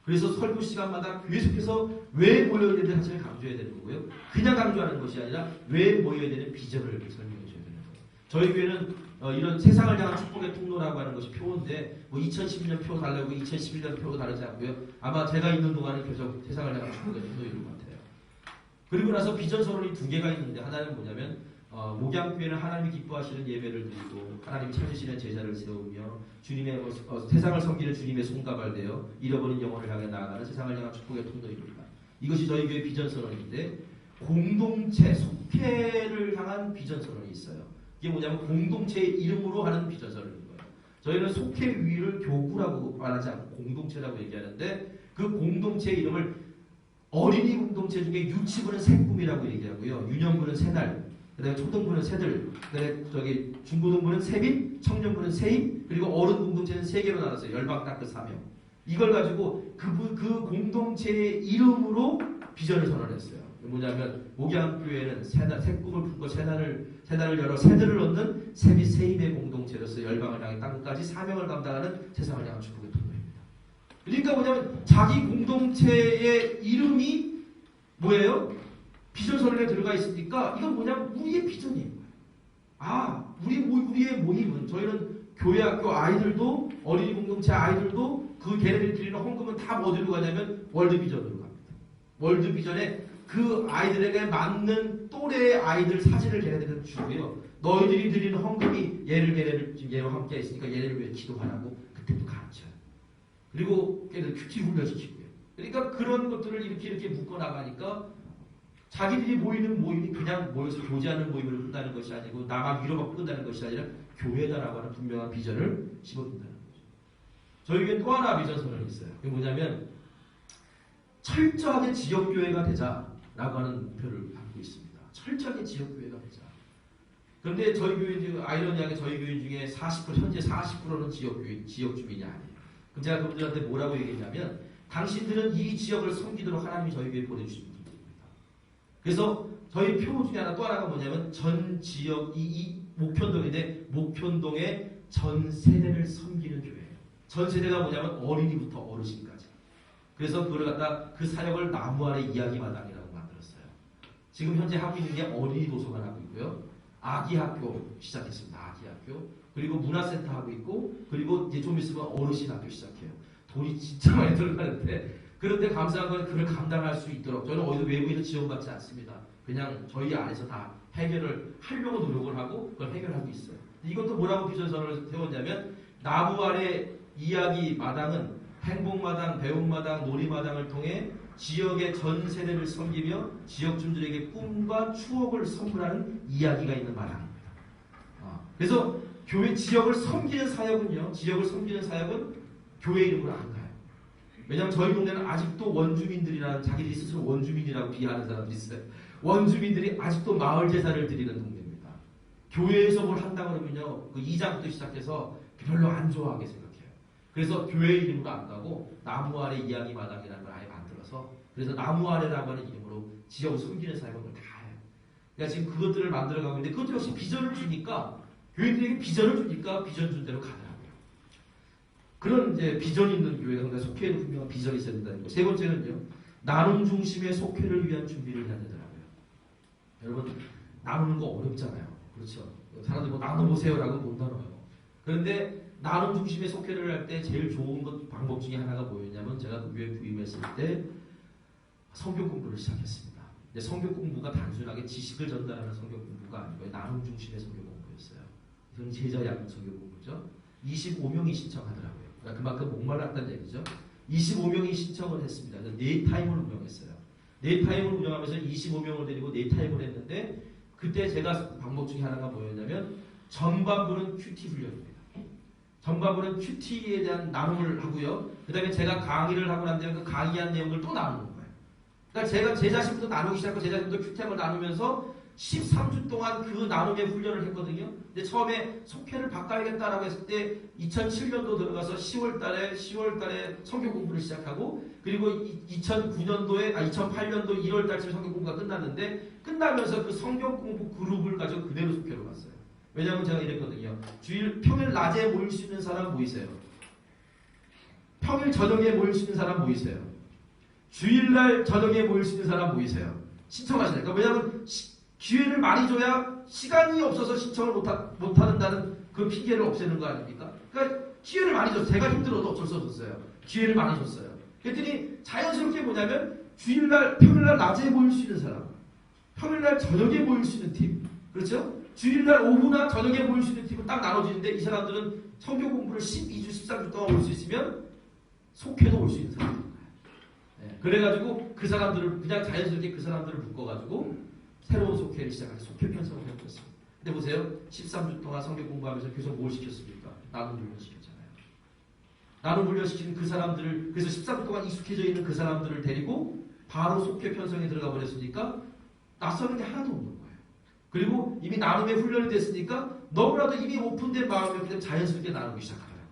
그래서 설교 시간마다 계속해서 왜 모여야 되는 사실을 강조해야 되는 거고요. 그냥 강조하는 것이 아니라 왜 모여야 되는 비전을 설명해 줘야 되는 거예요. 저희 교회는 이런 세상을 향한 축복의 통로라고 하는 것이 표인데 2012년 표 달라고 2011년 표가 다르지 않고요. 아마 제가 있는 동안은 계속 세상을 향한 축복의 통로인 것 같아요. 그리고 나서 비전 선언이 2개가 있는데 하나는 뭐냐면 목양교회는 하나님이 기뻐하시는 예배를 드리고 하나님 찾으시는 제자를 세우며 주님의 세상을 섬기는 주님의 손가발 되어 잃어버린 영혼을 향해 나아가는 세상을 향한 축복의 통로입니다. 이것이 저희 교회 비전선언인데 공동체 속회를 향한 비전선언이 있어요. 이게 뭐냐면 공동체의 이름으로 하는 비전선언인 거예요. 저희는 속회 위를 교구라고 말하지 않고 공동체라고 얘기하는데 그 공동체의 이름을 어린이 공동체 중에 유치부는 새꿈이라고 얘기하고요. 유년부는 새날, 그다음에 초등부는 새들, 그다음에 중고등부는 새빛, 청년부는 새입, 그리고 어른 공동체는 세 개로 나눴어요. 열방 딱 그 사명. 이걸 가지고 그 공동체의 이름으로 비전을 선언했어요. 뭐냐면 목양교회는 새꿈을 품고 새날을 열어 새들을 얻는 새빛 새임의 공동체로서 열방을 향해 땅끝까지 사명을 감당하는 세상을 향한 축복의 통로입니다. 그러니까 뭐냐면 자기 공동체의 이름이 뭐예요? 비전 선언에 들어가 있으니까 이건 뭐냐면 우리의 비전이에요. 우리의 모임은 저희는 교회 학교 아이들도 어린이 공동체 아이들도 그 걔네들이 드리는 헌금은 다 어디로 가냐면 월드비전으로 갑니다. 월드비전에 그 아이들에게 맞는 또래의 아이들 사진을 걔네들은 주고요. 너희들이 드리는 헌금이 지금 얘와 함께 있으니까 얘를 위해 기도하라고 그때도 가르쳐요. 그리고 걔네들 큐티 훈련시키고요. 그러니까 그런 것들을 이렇게 묶어나가니까 자기들이 모이는 모임이 그냥 모여서 교제하는 모임으로 끝나는 것이 아니고 나만 위로받고 끝나는 것이 아니라 교회다라고 하는 분명한 비전을 심어준다는 거죠. 저에게 또 하나 비전 선언이 있어요. 그게 뭐냐면 철저하게 지역교회가 되자라고 하는 목표를 갖고 있습니다. 철저하게 지역교회가 되자. 그런데 저희 교회 아이러니하게 저희 교인 중에 40% 현재 40%는 지역 주민이 아니에요. 그럼 제가 그분들한테 뭐라고 얘기했냐면 당신들은 이 지역을 섬기도록 하나님이 저희 교회에 보내주신 분들입니다. 그래서 저희 표 중에 또 하나가 뭐냐면 전 지역 이 목편동인데 목편동의 전 세대를 섬기는 교회예요. 전 세대가 뭐냐면 어린이부터 어르신까지. 그래서 그걸 갖다 그 사역을 나무 아래 이야기 마당이라고 만들었어요. 지금 현재 하고 있는 게 어린이 도서관 하고 있고요. 아기 학교 시작했습니다. 아기 학교. 그리고 문화센터 하고 있고 그리고 이제 좀 있으면 어르신 학교 시작해요. 돈이 진짜 많이 들어가는데 그런데 감사한 건 그걸 감당할 수 있도록 저는 어디도 외부에서 지원받지 않습니다. 그냥 저희 안에서 다 해결을 하려고 노력을 하고 그걸 해결하고 있어요. 이것도 뭐라고 비전선언을 세웠냐면 나무 아래 이야기 마당은 행복마당, 배움마당, 놀이마당을 통해 지역의 전 세대를 섬기며 지역 주민들에게 꿈과 추억을 선물하는 이야기가 있는 마당입니다. 그래서 교회 지역을 섬기는 사역은요. 지역을 섬기는 사역은 교회 이름으로 안 가요. 왜냐하면 저희 동네는 아직도 원주민들이라는 자기들이 스스로 원주민이라고 비하하는 사람들이 있어요. 원주민들이 아직도 마을 제사를 드리는 동네입니다. 교회에서 뭘 한다 그러면요. 그 이장부터 시작해서 별로 안 좋아하게 생각해요. 그래서 교회 이름으로 안 가고 나무 아래 이야기 마당이라는 걸 아예 만들어서 그래서 나무 아래라고 하는 이름으로 지역을 섬기는 사역을 다 해요. 그러니까 지금 그것들을 만들어가고 있는데 그것도 역시 비전을 주니까 교회들에게 비전을 주니까 비전 준 대로 가더라고요. 그런 이제 비전 있는 교회가 속회에는 분명한 비전이 있어야 된다는 거. 세 번째는요. 나눔 중심의 속회를 위한 준비를 해야 되더라고요. 여러분 나누는 거 어렵잖아요. 그렇죠. 사람들이 뭐 나눠보세요라고 못 나눠요. 그런데 나눔 중심의 속회를 할 때 제일 좋은 방법 중에 하나가 뭐였냐면 제가 그 교회 부임했을 때 성경 공부를 시작했습니다. 근데 성경 공부가 단순하게 지식을 전달하는 성경 공부가 아니고요. 나눔 중심의 성경 공부였어요. 이건 제자 양육 성경 공부죠. 25명이 신청하더라고요. 그러니까 그만큼 목말랐다는 얘기죠. 25명이 신청을 했습니다. 네 타임을 운영했어요. 네 타임을 운영하면서 25명을 데리고 네 타임을 했는데 그때 제가 방법 중에 하나가 뭐였냐면 전반부는 큐티 훈련입니다. 전반부는 큐티에 대한 나눔을 하고요. 그 다음에 제가 강의를 하고 난 다음에 그 강의한 내용을 또 나누는 거예요. 그러니까 제가 제 자신부터 나누기 시작하고 제 자신부터 큐티한 걸 나누면서 13주 동안 그 나눔의 훈련을 했거든요. 근데 처음에 속회를 바꿔야겠다라고 했을 때 2007년도 들어가서 10월달에 성경 공부를 시작하고 그리고 2008년도 1월달쯤 성경 공부가 끝났는데 끝나면서 그 성경 공부 그룹을 가지고 그대로 속회로 갔어요. 왜냐하면 제가 이랬거든요. 평일 낮에 모일 수 있는 사람 모이세요. 평일 저녁에 모일 수 있는 사람 모이세요. 주일날 저녁에 모일 수 있는 사람 모이세요. 신청하시니까. 왜냐하면 기회를 많이 줘야 시간이 없어서 신청을 못한다는 그 핑계를 없애는 거 아닙니까? 그러니까 기회를 많이 줬어요. 제가 힘들어도 어쩔 수 없었어요. 기회를 많이 줬어요. 그랬더니 자연스럽게 뭐냐면 평일날 낮에 모일 수 있는 사람, 평일날 저녁에 모일 수 있는 팀, 그렇죠? 주일날 오후나 저녁에 모일 수 있는 팀을 딱 나눠지는데 이 사람들은 성경 공부를 12주, 13주 동안 올 수 있으면 속회도 올 수 있는 사람입니다. 네, 그래가지고 그 사람들을 그냥 자연스럽게 그 사람들을 묶어가지고 새로운 속회를 시작하는 속회 편성을 해줬습니다. 근데 보세요. 13주 동안 성경 공부하면서 교회에서 뭘 시켰습니까? 나눔 훈련시켰잖아요. 나눔 훈련시키는 그 사람들을 그래서 13주 동안 익숙해져 있는 그 사람들을 데리고 바로 속회 편성에 들어가 버렸으니까 낯서는 게 하나도 없는 거예요. 그리고 이미 나눔에 훈련이 됐으니까 너무나도 이미 오픈된 마음이 그냥 자연스럽게 나누기 시작하더라고요.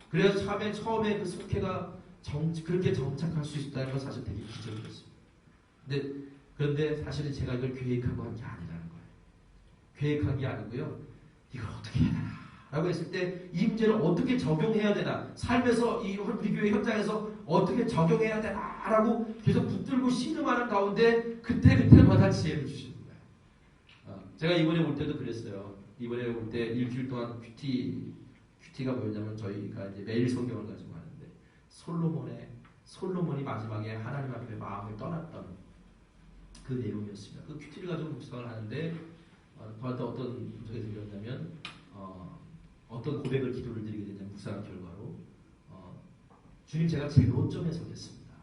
그래서 처음에 그 속회가 그렇게 정착할 수 있다는 건 사실 되게 기적이었습니다. 그런데 사실은 제가 이걸 계획하고 한 게 아니라는 거예요. 계획한 게 아니고요. 이걸 어떻게 해야 되나 라고 했을 때 이 문제를 어떻게 적용해야 되나 삶에서 우리 교회 현장에서 어떻게 적용해야 되나 라고 계속 붙들고 신음하는 가운데 그때마다 지혜를 주시는 거예요. 제가 이번에 올 때도 그랬어요. 이번에 올 때 일주일 동안 큐티가 뭐였냐면 저희가 이제 매일 성경을 가지고 하는데 솔로몬이 마지막에 하나님 앞에 마음을 떠났던 그 내용이었습니다. 그 큐티를 가지고 묵상을 하는데 저한테 어떤 적이 들렸냐면 어떤 고백을 기도를 드리게 되냐면 묵상한 결과로 주님 제가 제로점에 서겠습니다.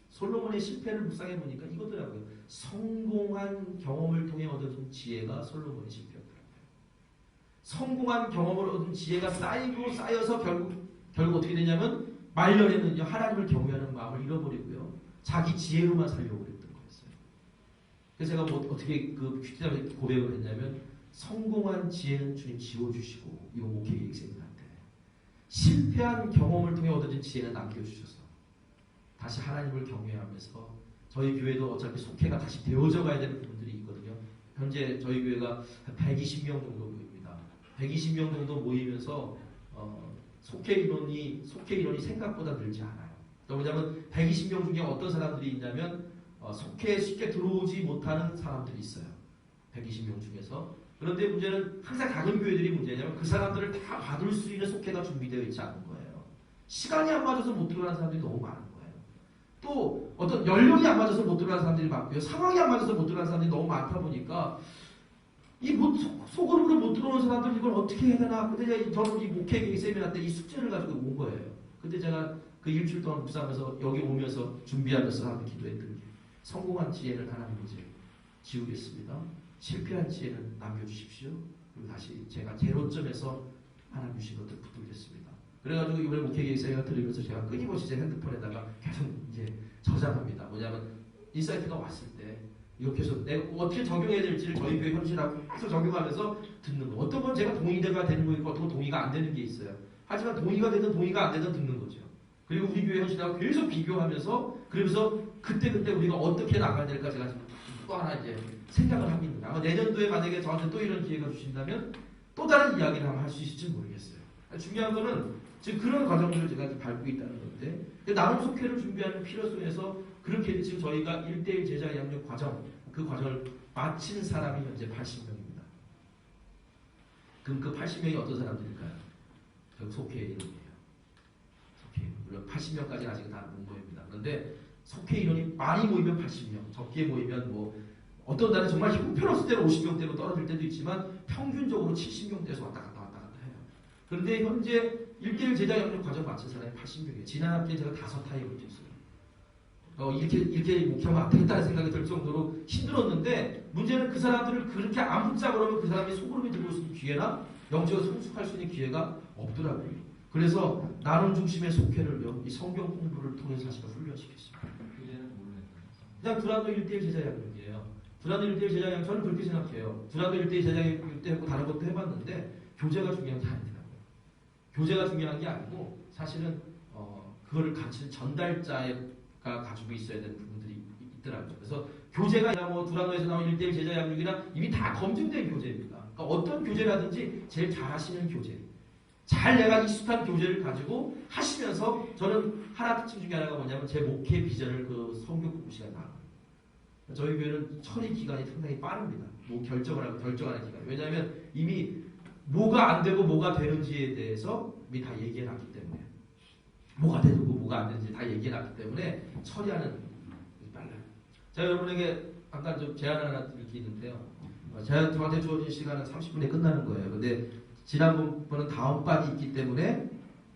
솔로몬의 실패를 묵상해 보니까 이거더라고요. 성공한 경험을 통해 얻어진 지혜가 솔로몬의 실패였더라고요. 성공한 경험을 얻은 지혜가 쌓여서 결국 어떻게 되냐면 말년에는요 하나님을 경외하는 마음을 잃어버리고요 자기 지혜로만 살려고 그랬던 거였어요. 그래서 제가 어떻게 그 큐티에 고백을 했냐면 성공한 지혜는 주님 지워주시고 이거 목회계획 세미나인데 실패한 경험을 통해 얻어진 지혜는 남겨주셔서 다시 하나님을 경외하면서 저희 교회도 어차피 속회가 다시 되어져 가야 되는 부분들이 있거든요. 현재 저희 교회가 120명 정도 모입니다. 120명 정도 모이면서 속회 인원이 생각보다 늘지 않아요. 왜냐하면 120명 중에 어떤 사람들이 있냐면 속회에 쉽게 들어오지 못하는 사람들이 있어요. 120명 중에서. 그런데 문제는 항상 작은 교회들이 문제냐면 그 사람들을 다 받을 수 있는 속회가 준비되어 있지 않은 거예요. 시간이 안 맞아서 못 들어가는 사람들이 너무 많은 거예요. 또 어떤 연령이 안 맞아서 못 들어가는 사람들이 많고요. 상황이 안 맞아서 못 들어가는 사람들이 너무 많다 보니까 속으로 못 들어오는 사람들 이걸 어떻게 해야 되나. 근데 저는 이 목회계획 세미나 때 이 숙제를 가지고 온 거예요. 근데 제가 그 일주일 동안 묵상하면서 여기 오면서 준비하면서 하는 기도했던 게 성공한 지혜는 하나님 이제 지우겠습니다. 실패한 지혜는 남겨주십시오. 그리고 다시 제가 제로점에서 하나님 주신 것들 붙들겠습니다. 그래가지고 이번에 목회계획 세미나 들으면서 제가 끊임없이 제 핸드폰에다가 계속 이제 저장합니다. 뭐냐면 인사이트가 왔을 때 이렇게 해서 내가 어떻게 적용해야 될지를 저희 교회 현실하고 계속 적용하면서 듣는 거. 어떤 건 제가 동의가 되는 거 있고 어떤 건 동의가 안 되는 게 있어요. 하지만 동의가 되든 동의가 안 되든 듣는 거죠. 그리고 우리 교회 현실하고 계속 비교하면서 그러면서 그때 우리가 어떻게 나가야 될까 제가 또 하나 이제 생각을 합니다. 아마 내년도에 만약에 저한테 또 이런 기회가 주신다면 또 다른 이야기를 한번 할 수 있을지 모르겠어요. 중요한 거는 지금 그런 과정들을 제가 밟고 있다는 건데 나눔 속회를 준비하는 필요성에서 그렇게 지금 저희가 1:1 제자 양육 과정 그 과정을 마친 사람이 현재 80명입니다. 그럼 그 80명이 어떤 사람들일까요? 결국 속회 인원이에요. 속회 물론 80명까지는 아직 다 못 모입니다. 그런데 속회 인원이 많이 모이면 80명, 적게 모이면 어떤 날은 정말 형편없을 때는 50명대로 떨어질 때도 있지만 평균적으로 70명대에서 왔다 갔다 해요. 그런데 현재 1:1 제자 양육 과정 마친 사람이 80명이에요. 지난 학기에 제가 5타임을 뛰었어요. 이렇게 목표가 안 되겠다는 생각이 들 정도로 힘들었는데 문제는 그 사람들을 그렇게 안 붙잡아 그러면 그 사람이 소그룹이 들어올 수 있는 기회나 영적으로 성숙할 수 있는 기회가 없더라고요. 그래서 나눔 중심의 속회를요, 이 성경 공부를 통해서 사실 훈련시켰습니다. 그냥 두란노 1:1 제자 양육이에요. 두란노 1:1 제자 양육 저는 그렇게 생각해요. 두란노 1:1 제자 양육 때 했고 다른 것도 해봤는데 교재가 중요한 게 아니더라고요. 교재가 중요한 게 아니고 사실은 그거를 같이 전달자가 가지고 있어야 되는 부분들이 있더라고요. 그래서 교재가 두란노에서 나온 1:1 제자 양육이나 이미 다 검증된 교재입니다. 그러니까 어떤 교재라든지 제일 잘하시는 교재, 잘 내가 익숙한 교재를 가지고 하시면서 저는 하나 특징 중에 하나가 뭐냐면 제 목회 비전을 그 성경 공부 시간에 나눠요. 저희 교회는 처리 기간이 상당히 빠릅니다. 결정하는 기간. 왜냐하면 이미 뭐가 안 되고 뭐가 되는지에 대해서 이미 다 얘기해놨기 때문에 뭐가 되고 뭐가 안 되는지 다 얘기해놨기 때문에 처리하는 빨라요. 제가 여러분에게 잠깐 좀 제안 하나 드릴 게 있는데요. 저한테 주어진 시간은 30분에 끝나는 거예요. 근데 지난번은 다음 반이 있기 때문에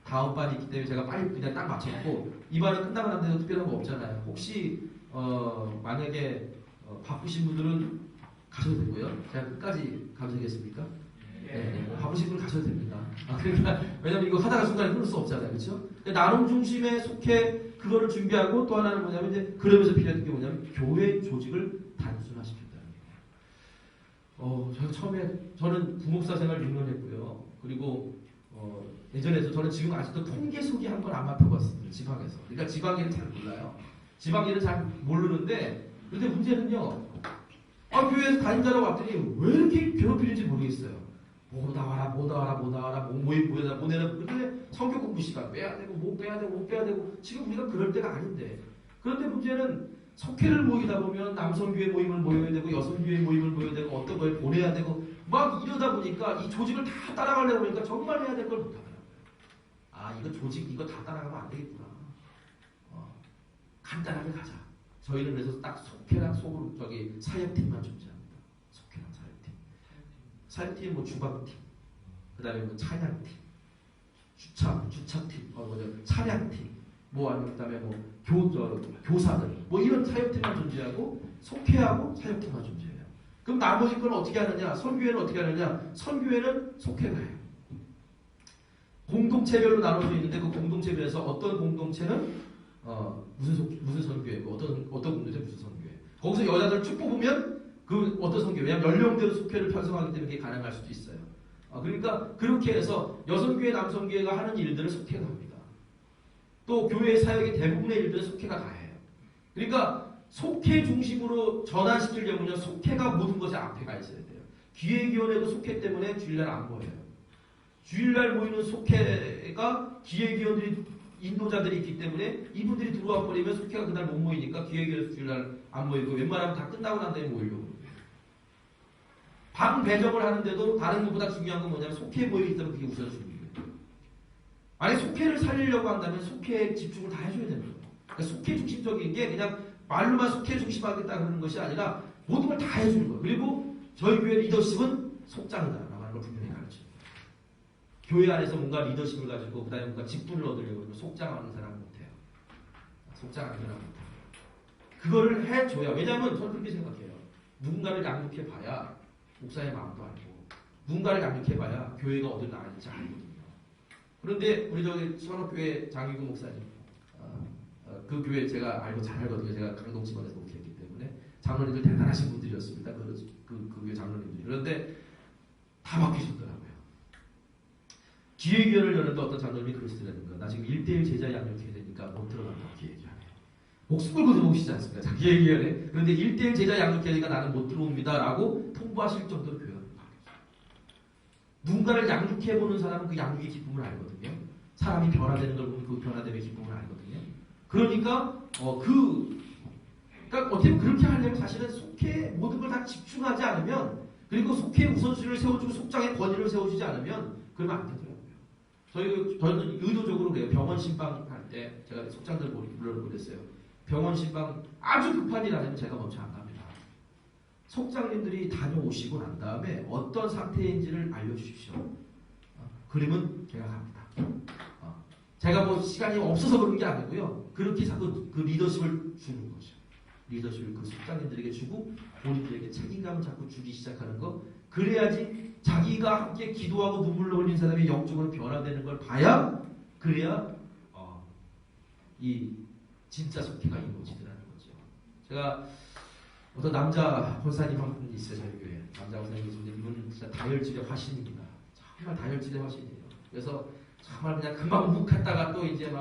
제가 빨리 그냥 딱 맞췄고 이반은 끝나고 난 데도 특별한 거 없잖아요. 혹시 만약에 바쁘신 분들은 가셔도 되고요. 제가 끝까지 가도 되겠습니까? 네. 바쁘신 분 가셔도 됩니다. 그러니까 왜냐면 이거 하다가 중간에 끊을 수 없잖아요. 그렇죠? 나눔 중심의 속해 그거를 준비하고 또 하나는 뭐냐면 이제 그러면서 필요한 게 뭐냐면 교회 조직을 단순화시킨다는 거예요. 제가 처음에 저는 부목사 생활 6년 했고요. 그리고 예전에도 저는 지금 아직도 통계 소개 한 번 안 맡아봤습니다. 지방에서. 그러니까 지방에는 잘 몰라요. 지방에는 잘 모르는데 근데 문제는요. 교회에서 다닌다고 왔더니 왜 이렇게 괴롭히는지 모르겠어요. 뭐 나와라 모여다 근데 성경 공부 시간 빼야 되고 못 빼야 되고 지금 우리가 그럴 때가 아닌데 그런데 문제는 속회를 모이다 보면 남성교회 모임을 모여야 되고 여성교회 모임을 모여야 되고 어떤 걸 보내야 되고 막 이러다 보니까 이 조직을 다 따라가려고 보니까 정말 해야 될 걸 못하더라고요. 이거 조직 이거 다 따라가면 안 되겠구나. 간단하게 가자. 저희는 그래서 딱 속회랑 사역팀만 존재합니다. 속회랑 사역팀. 사역팀 뭐 주방팀, 그다음에 뭐 찬양팀, 주차팀, 차량팀, 그다음에 교사들, 이런 사역팀만 존재하고 속회하고 사역팀만 존재해요. 그럼 나머지 건 어떻게 하느냐? 선교회는 어떻게 하느냐? 선교회는 속회가 해요. 공동체별로 나눠져 있는데 그 공동체별에서 어떤 공동체는 무슨 선교회고 어떤 공동체 무슨 선교회. 거기서 여자들 쭉 뽑으면 그 어떤 선교회. 왜냐하면 연령대로 속회를 편성하기 때문에 그게 가능할 수도 있어요. 그러니까 그렇게 해서 여성교회, 남성교회가 하는 일들을 속회가 합니다. 또 교회 사역의 대부분의 일들은 속회가 다 해요. 그러니까 속회 중심으로 전환시키려면 속회가 모든 것에 앞에 가 있어야 돼요. 기획위원회도 속회 때문에 주일날 안 모여요. 주일날 모이는 속회가 기획위원들이 인도자들이 있기 때문에 이분들이 들어와 버리면 속회가 그날 못 모이니까 기획위원회 주일날 안 모이고 웬만하면 다 끝나고 난 다음에 모이려고. 방 배정을 하는데도 다른 것보다 중요한 건 뭐냐면 속회에 모여 있다면 그게 우선순위예요. 만약에 속회를 살리려고 한다면 속회에 집중을 다 해줘야 되는 거예요. 그러니까 속회 중심적인 게 그냥 말로만 속회 중심하겠다 그러는 것이 아니라 모든 걸 다 해주는 거예요. 그리고 저희 교회 리더십은 속장이다라고 하는 걸 분명히 가르쳐요. 교회 안에서 뭔가 리더십을 가지고 그다음에 뭔가 직분을 얻으려고 하면 속장하는 사람은 못해요. 속장하는 사람은 못해요. 그거를 해줘야. 왜냐하면 저는 그렇게 생각해요. 누군가를 양육해봐야 목사의 마음도 알고 누군가를 양육해봐야 교회가 어디로 나가는지 알거든요. 그런데 우리 수원교회 장희구 목사님 그 교회 제가 잘 알거든요. 제가 강동지원에서 목회했기 때문에 장로님들 대단하신 분들이었습니다. 그 교회 장로님들이. 그런데 다 바뀌셨더라고요. 기획위원을 여는데 어떤 장로님이 그러시더라는 거야. 나 지금 1대1 제자 양육해야 되니까 못 들어간다고 기획위원회. 목숨 걸고 들어오시지 않습니까? 기획위원회. 그런데 1대1 제자 양육해야 되니까 나는 못 들어옵니다. 라고 통보하실 정도로 교회가 바뀌었어요. 누군가를 양육해보는 사람은 그 양육의 기쁨을 알거든요. 사람이 변화되는 걸 보면 그 변화됨의 기쁨을 알거든요. 그러니까 그러니까 어떻게 보면 그렇게 하려면 사실은 속해 모든 걸 다 집중하지 않으면 그리고 속해 우선순위를 세워주고 속장의 권위를 세워주지 않으면 그러면 안 되더라고요. 저는 의도적으로 그래요. 병원 신방 할 때 제가 속장들 물론 그랬어요. 병원 신방 아주 급한 일 아니면 제가 먼저 안 갑니다. 속장님들이 다녀오시고 난 다음에 어떤 상태인지를 알려주십시오. 그러면 제가 갑니다. 제가 시간이 없어서 그런 게 아니고요. 그렇게 자꾸 그 리더십을 주는 거죠. 리더십을 그 속장님들에게 주고 본인들에게 책임감을 자꾸 주기 시작하는 거. 그래야지 자기가 함께 기도하고 눈물로 흘린 사람이 영적으로 변화되는 걸 봐야 그래야 이 진짜 속회가 이루어지더라는 거죠. 제가 어떤 남자 권사님 한 분 있어요. 저희 교회 남자 권사님이 있는데 이분은 진짜 다혈질의 화신입니다. 정말 다혈질의 화신이에요. 그래서 정말 그냥 금방 욱했다가 또 이제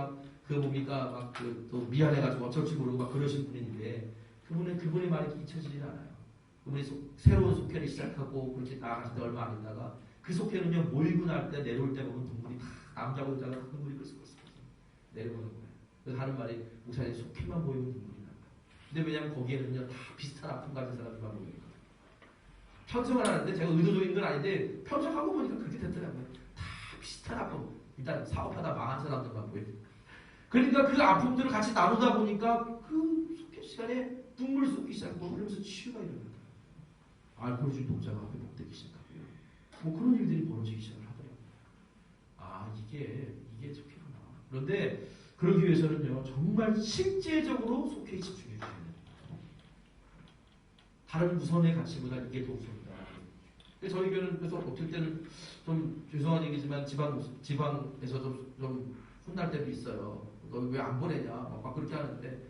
또 미안해가지고 어쩔 줄 모르고 막 그러신 분인데 그분의 말이 잊혀지질 않아요. 그분이 새로운 속회를 시작하고 그렇게 나아가실 때 얼마 안 있다가 그 속회는요 모이고 날 때 내려올 때 보면 눈물이 다 남자고 여자가 눈물이 끄스끄스 내려오는 거예요. 그래서 하는 말이 목사님 속회만 모이면 눈물이 난다. 근데 왜냐면 거기에는요 다 비슷한 아픔 가진 사람들만 모이니까 편성을 하는데 제가 의도적인 건 아닌데 편성하고 보니까 그렇게 됐더라고요. 다 비슷한 아픔. 일단 사업하다 망한 사람들만 모여요. 그러니까 그 아픔들을 같이 나누다 보니까 그 속회 시간에 눈물 쏟기 시작하고 그러면서 치유가 일어난다. 알코올 중독자가 회복되기 시작하고요. 뭐 그런 일들이 벌어지기 시작을 하더라고요. 아 이게 속회구나. 그런데 그러기 위해서는요 정말 실제적으로 속회에 집중해 주셔야 돼요. 다른 무선의 가치보다 이게 더 우선이다. 저희 교회는 그래서 어떨 때는 좀 죄송한 얘기지만 지방에서 좀 혼날 때도 있어요. 너 왜 안 보내냐 막 그렇게 하는데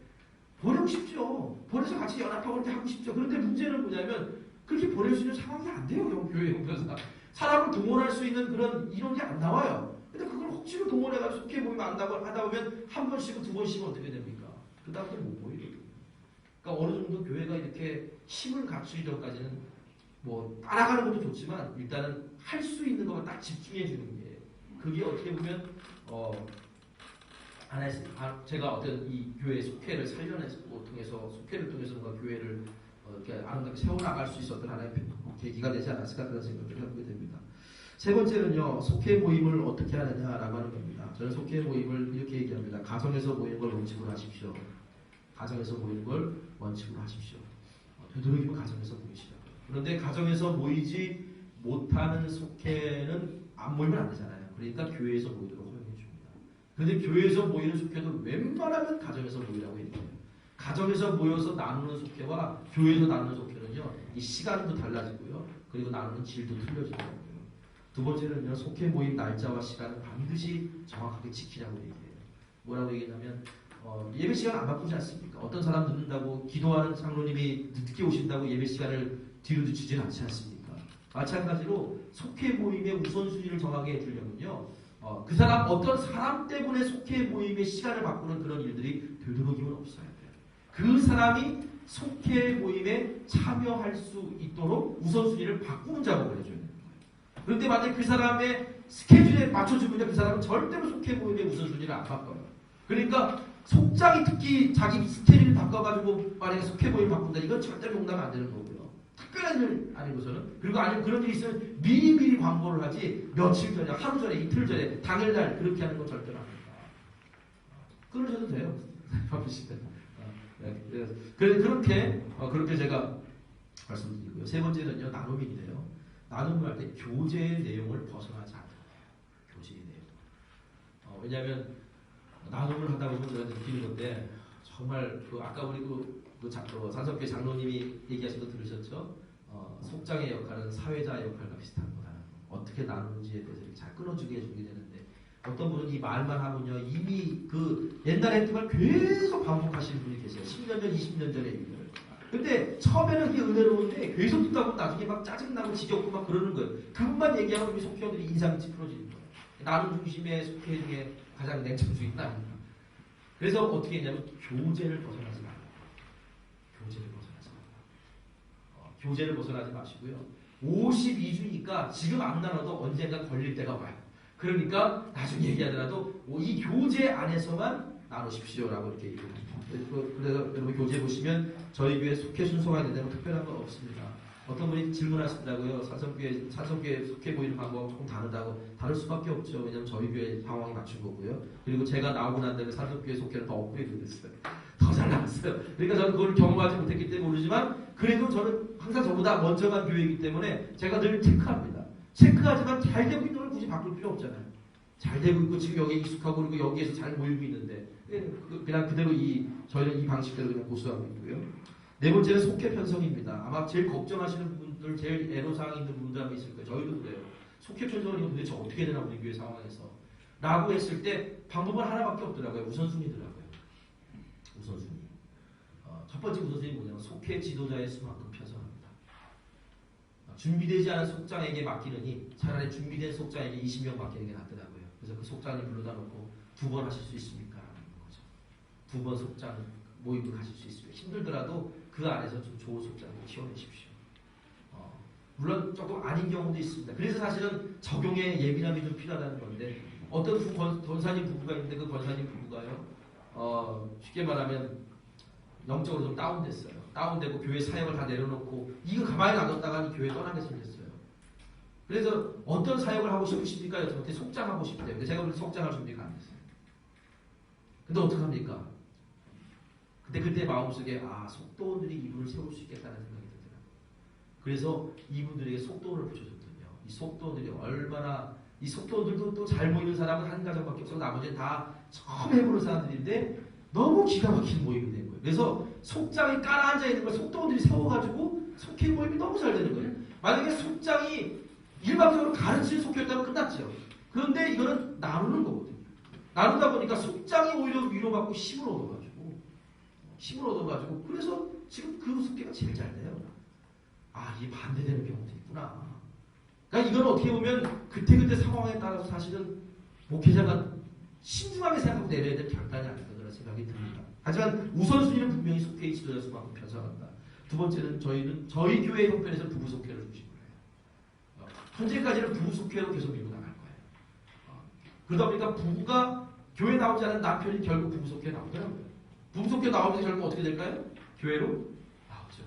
보내고 싶죠. 보내서 같이 연합하고 이렇게 하고 싶죠. 그런데 문제는 뭐냐면 그렇게 보낼 수 있는 상황이 안 돼요. 교회 형편상 사람을 동원할 수 있는 그런 이론이 안 나와요. 근데 그걸 혹시로 동원해가지고 속해 모이면 안다고 하다 보면 한 번 쉬고 두 번 쉬면 어떻게 됩니까? 그 다음부터 못 보이거든요. 그러니까 어느 정도 교회가 이렇게 힘을 갖추기 전까지는 뭐 따라가는 것도 좋지만 일단은 할 수 있는 것만 딱 집중해 주는 게 그게 어떻게 보면 제가 어떤 이 교회 속회를 살려내서 통해서 속회를 통해서 뭔가 교회를 이렇게 아름답게 세워나갈 수 있었던 하나의 계기가 되지 않았을까 그런 생각을 해보게 됩니다. 세 번째는요 속회 모임을 어떻게 하느냐라고 하는 겁니다. 저는 속회 모임을 이렇게 얘기합니다. 가정에서 모이는 걸 원칙으로 하십시오. 가정에서 모이는 걸 원칙으로 하십시오. 되도록이면 가정에서 모이시라고요. 그런데 가정에서 모이지 못하는 속회는 안 모이면 안 되잖아요. 그러니까 교회에서 모이도록 허용해 줍니다. 그런데 교회에서 모이는 속회도 웬만하면 가정에서 모이라고 얘기해요. 가정에서 모여서 나누는 속회와 교회에서 나누는 속회는요 이 시간도 달라지고요. 그리고 나누는 질도 틀려지더라고요. 두 번째는요 속회 모임 날짜와 시간은 반드시 정확하게 지키라고 얘기해요. 뭐라고 얘기냐면 예배 시간 안 바꾸지 않습니까? 어떤 사람 늦는다고 기도하는 장로님이 늦게 오신다고 예배 시간을 뒤로 늦추진 않지 않습니까? 마찬가지로 속회 모임의 우선순위를 정하게 해주려면요 그 사람 어떤 사람 때문에 속회 모임의 시간을 바꾸는 그런 일들이 되도록이면 없어야 돼요. 그 사람이 속회 모임에 참여할 수 있도록 우선순위를 바꾸는 작업을 해줘야 돼요. 그런데 만약에 그 사람의 스케줄에 맞춰주면 그 사람은 절대로 속회 모임의 우선순위를 안 바꿔요. 그러니까 속장이 특히 자기 스케줄을 바꿔가지고 만약에 속회 모임 바꾼다 이건 절대로 농담이 안 되는 거고요. 특별한 일 아니고서는 그리고 아니면 그런 일이 있으면 미리미리 광고를 하지 며칠 전에 하루 전에 이틀 전에 당일날 그렇게 하는 건 절대로 안 된다. 끊으셔도 돼요. 바쁘시다. 그렇게 제가 말씀드리고요. 세 번째는요 나눔인데요. 나눔을 할 때 교제의 내용을 벗어나지 않는 거예요. 교제의 내용. 왜냐하면 나눔을 하다 보면 제가 느끼는 건데 정말 아까 우리 산석교회 장로님이 얘기하신 거 들으셨죠? 속장의 역할은 사회자의 역할과 비슷한 거다. 어떻게 나누는지에 대해서 잘 끊어주게 해주게 되는데 어떤 분은 이 말만 하면요 이미 그 옛날에 했던 걸 계속 반복하시는 분이 계세요. 10년 전, 20년 전의 일을. 근데 처음에는 그게 은혜로운데 계속 듣다 보면 나중에 막 짜증나고 지겹고 막 그러는 거예요. 그것만 얘기하면 우리 속회원들이 인상이 찌푸러지는 거예요. 나눔 중심의 속회 중에 가장 냉철주의는 아닙니다. 그래서 어떻게 했냐면 교제를 벗어나지 말아요. 교제를 벗어나지 마시고요. 52주니까 지금 안 나눠도 언젠가 걸릴 때가 와요. 그러니까 나중에 얘기하더라도 이 교제 안에서만 나누십시오라고 이렇게 얘기합니다. 그래서 여러분 교제 보시면 저희 교회 속회 순서가 있는데 특별한 건 없습니다. 어떤 분이 질문하시더라고요. 산성교회 속해 보이는 방법은 조금 다르다고. 다를 수밖에 없죠. 왜냐하면 저희 교회 상황에 맞춘 거고요. 그리고 제가 나오고 난 다음에 산성교회 속해는 더 업그레이드 됐어요. 더 잘 나왔어요. 그러니까 저는 그걸 경험하지 못했기 때문에 모르지만 그래도 저는 항상 저보다 먼저 간 교회이기 때문에 제가 늘 체크합니다. 체크하지만 잘 되고 있는 걸 굳이 바꿀 필요 없잖아요. 잘 되고 있고 지금 여기에 익숙하고 그리고 여기에서 잘 모이고 있는데 그냥 그대로 저희는 이 방식대로 그냥 고수하고 있고요. 네 번째는 속회 편성입니다. 아마 제일 걱정하시는 분들, 제일 애로사항이 있는 분들 한번 있을 거예요. 저희도 그래요. 속회 편성을 이거 도대체 어떻게 되나 우리 교회 상황에서 라고 했을 때 방법은 하나밖에 없더라고요. 우선순위더라고요. 우선순위. 첫 번째 우선순위 뭐냐면 속회 지도자의 수만큼 편성합니다. 준비되지 않은 속장에게 맡기느니 차라리 준비된 속장에게 20명 맡기는 게 낫더라고요. 그래서 그 속장님 불러다 놓고 2번 하실 수 있습니까? 라는 거죠. 2번 속장 모임을 가실 수 있습니다. 힘들더라도 그 안에서 좀 좋은 속장을 키워내십시오. 물론 조금 아닌 경우도 있습니다. 그래서 사실은 적용에 예민함이 좀 필요하다는 건데 어떤 권사님 부부가 있는데 그 권사님 부부가요. 쉽게 말하면 영적으로 좀 다운됐어요. 다운되고 교회 사역을 다 내려놓고 이거 가만히 놔뒀다가 교회 떠나게 생겼어요. 그래서 어떤 사역을 하고 싶으십니까? 여쭤봤더니 속장하고 싶대요. 근데 제가 우리 속장할 준비가 안 됐어요. 근데 어떡합니까? 근데 그때 마음속에 속도원들이 이분을 세울 수 있겠다는 생각이 들더라고요. 그래서 이분들에게 속도를 붙여줬거든요. 이 속도들이 얼마나 이 속도들도 또 잘 모이는 사람은 한 가정밖에 없어 나머지는 다 처음 해보는 사람들인데 너무 기가 막힌 모임이 된 거예요. 그래서 속장이 깔아앉아 있는 걸 속도들이 세워가지고 속회 모임이 너무 잘 되는 거예요. 만약에 속장이 일방적으로 가르치는 속회였다면 끝났죠. 그런데 이거는 나누는 거거든요. 나누다 보니까 속장이 오히려 위로받고 힘을 얻어가지고 그래서 지금 그 속회가 제일 잘 돼요. 아, 이 반대되는 경우도 있구나. 그러니까 이건 어떻게 보면 그때그때 상황에 따라서 사실은 목회자가 신중하게 생각하고 내려야 될 결단이 아닌가 그런 생각이 듭니다. 하지만 우선순위는 분명히 속회의 지도자수만큼 편성한다. 두 번째는 저희 교회 형편에서 부부 속회를 중심으로 해요. 현재까지는 부부 속회로 계속 밀고 나갈 거예요. 그러다 보니까 부부가 교회 나오지 않은 남편이 결국 부부 속회에 나오더라고요. 부부 속회 나오면서 결국 어떻게 될까요? 교회로 나오죠.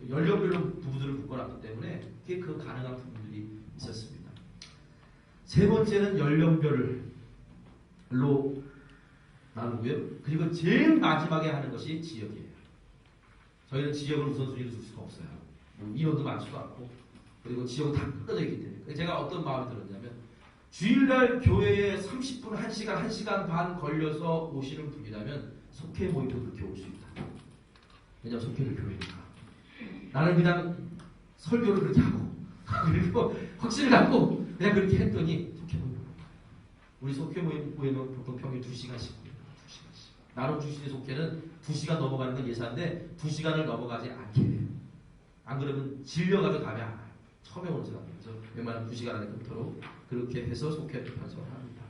연령별로 부부들을 묶어놨기 때문에 그게 그 가능한 부분들이 있었습니다. 세 번째는 연령별로 나누고요. 그리고 제일 마지막에 하는 것이 지역이에요. 저희는 지역을 우선순위로 줄 수가 없어요. 인원도 많지도 않고 그리고 지역은 다 끊어져 있기 때문에 제가 어떤 마음이 들었냐면 주일날 교회에 30분, 1시간, 1시간 반 걸려서 오시는 분이라면 속회 모임도 그렇게 올 수 있다. 왜냐하면 속회는 교회니까. 나는 그냥 설교를 그렇게 하고 그리고 확신을 갖고 그냥 그렇게 했더니 속회 모임 우리 속회 모임은 보통 평균 2시간씩 나름 주시의 속회는 2시간 넘어가는 건 예사인데 2시간을 넘어가지 않게 돼요. 안 그러면 질려가지고 답이 안 와요. 처음에 오는 사람 그래서 웬만하면 2시간 안에 끊도록 그렇게 해서 속회를 편성을 합니다.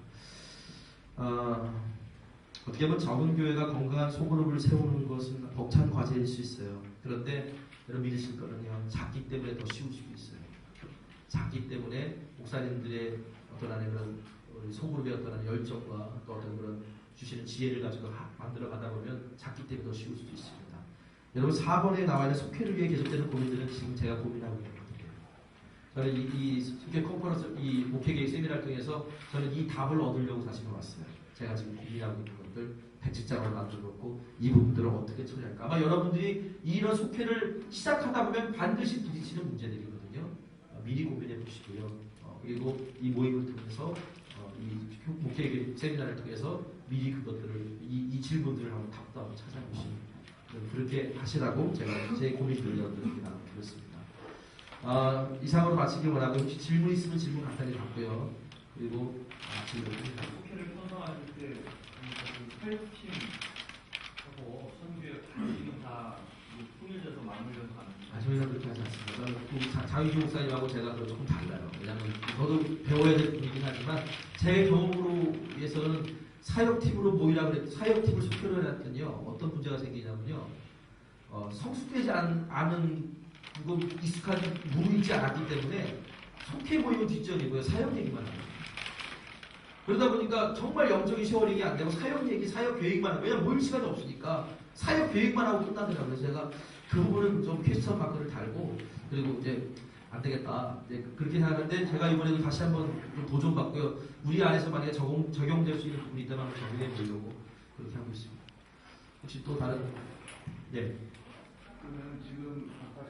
어떻게 보면 적은 교회가 건강한 소그룹을 세우는 것은 벅찬 과제일 수 있어요. 그런데 여러분 믿으실 거는요. 작기 때문에 더 쉬울 수도 있어요. 작기 때문에 목사님들의 어떤 안에 그런 소그룹의 어떤 열정과 또 어떤 그런 주시는 지혜를 가지고 만들어 가다 보면 작기 때문에 더 쉬울 수도 있습니다. 여러분 4번에 나와 있는 속회를 위해 계속되는 고민들은 지금 제가 고민하고 있는 것들이에요. 저는 이 속회 컨퍼런스, 이 목회계획 세미나를 통해서 저는 이 답을 얻으려고 사실 왔어요. 제가 지금 고민하고 있는 것들 백지장으로 만들어놓고 이 부분들을 어떻게 처리할까. 아마 여러분들이 이런 속회를 시작하다 보면 반드시 부딪히는 문제들이거든요. 미리 고민해 보시고요. 그리고 이 모임을 통해서 이 목회계획 세미나를 통해서 미리 그것들을 이 질문들을 한번 답도 한번 찾아보시는 그렇게 하시라고 제가 제 고민들을 여러분들에게 나눠드렸습니다. 이상으로 마치기 원하고 혹시 질문 있으면 질문 간단히 받고요. 그리고 질문입니다. 속회를 편성하실 때 사역팀하고 선교의 관심은 다 통일돼서 마무리돼서 가는 거예요? 저희는 그렇게 하지 않습니다. 저는 장유주 목사님하고 제가 조금 달라요. 왜냐하면 저도 배워야 될 분이긴 하지만 제 경험으로 위해서는 사역팀으로 모이라 그랬 사역팀을 속회를 해놨더니요. 어떤 문제가 생기냐면요. 성숙되지 않은 그거 익숙하지 무르익지 않았기 때문에 속회 모임은 뒷전이고요. 사역 얘기만 합니다. 그러다 보니까 정말 영적인 쉐어링이 안 되고 사역 얘기, 사역 계획만 하고 왜냐면 모일 시간이 없으니까 사역 계획만 하고 끝나더라고요. 제가 그 부분은 좀 퀘스천 마크를 달고 그리고 이제 안 되겠다. 이제 그렇게 하는데 제가 이번에도 다시 한번 도전받고요. 우리 안에서 만약에 적용될 수 있는 부분이 있다면 적용해 보려고 그렇게 하고 있습니다. 혹시 또 다른 네. 그러면 지금 아까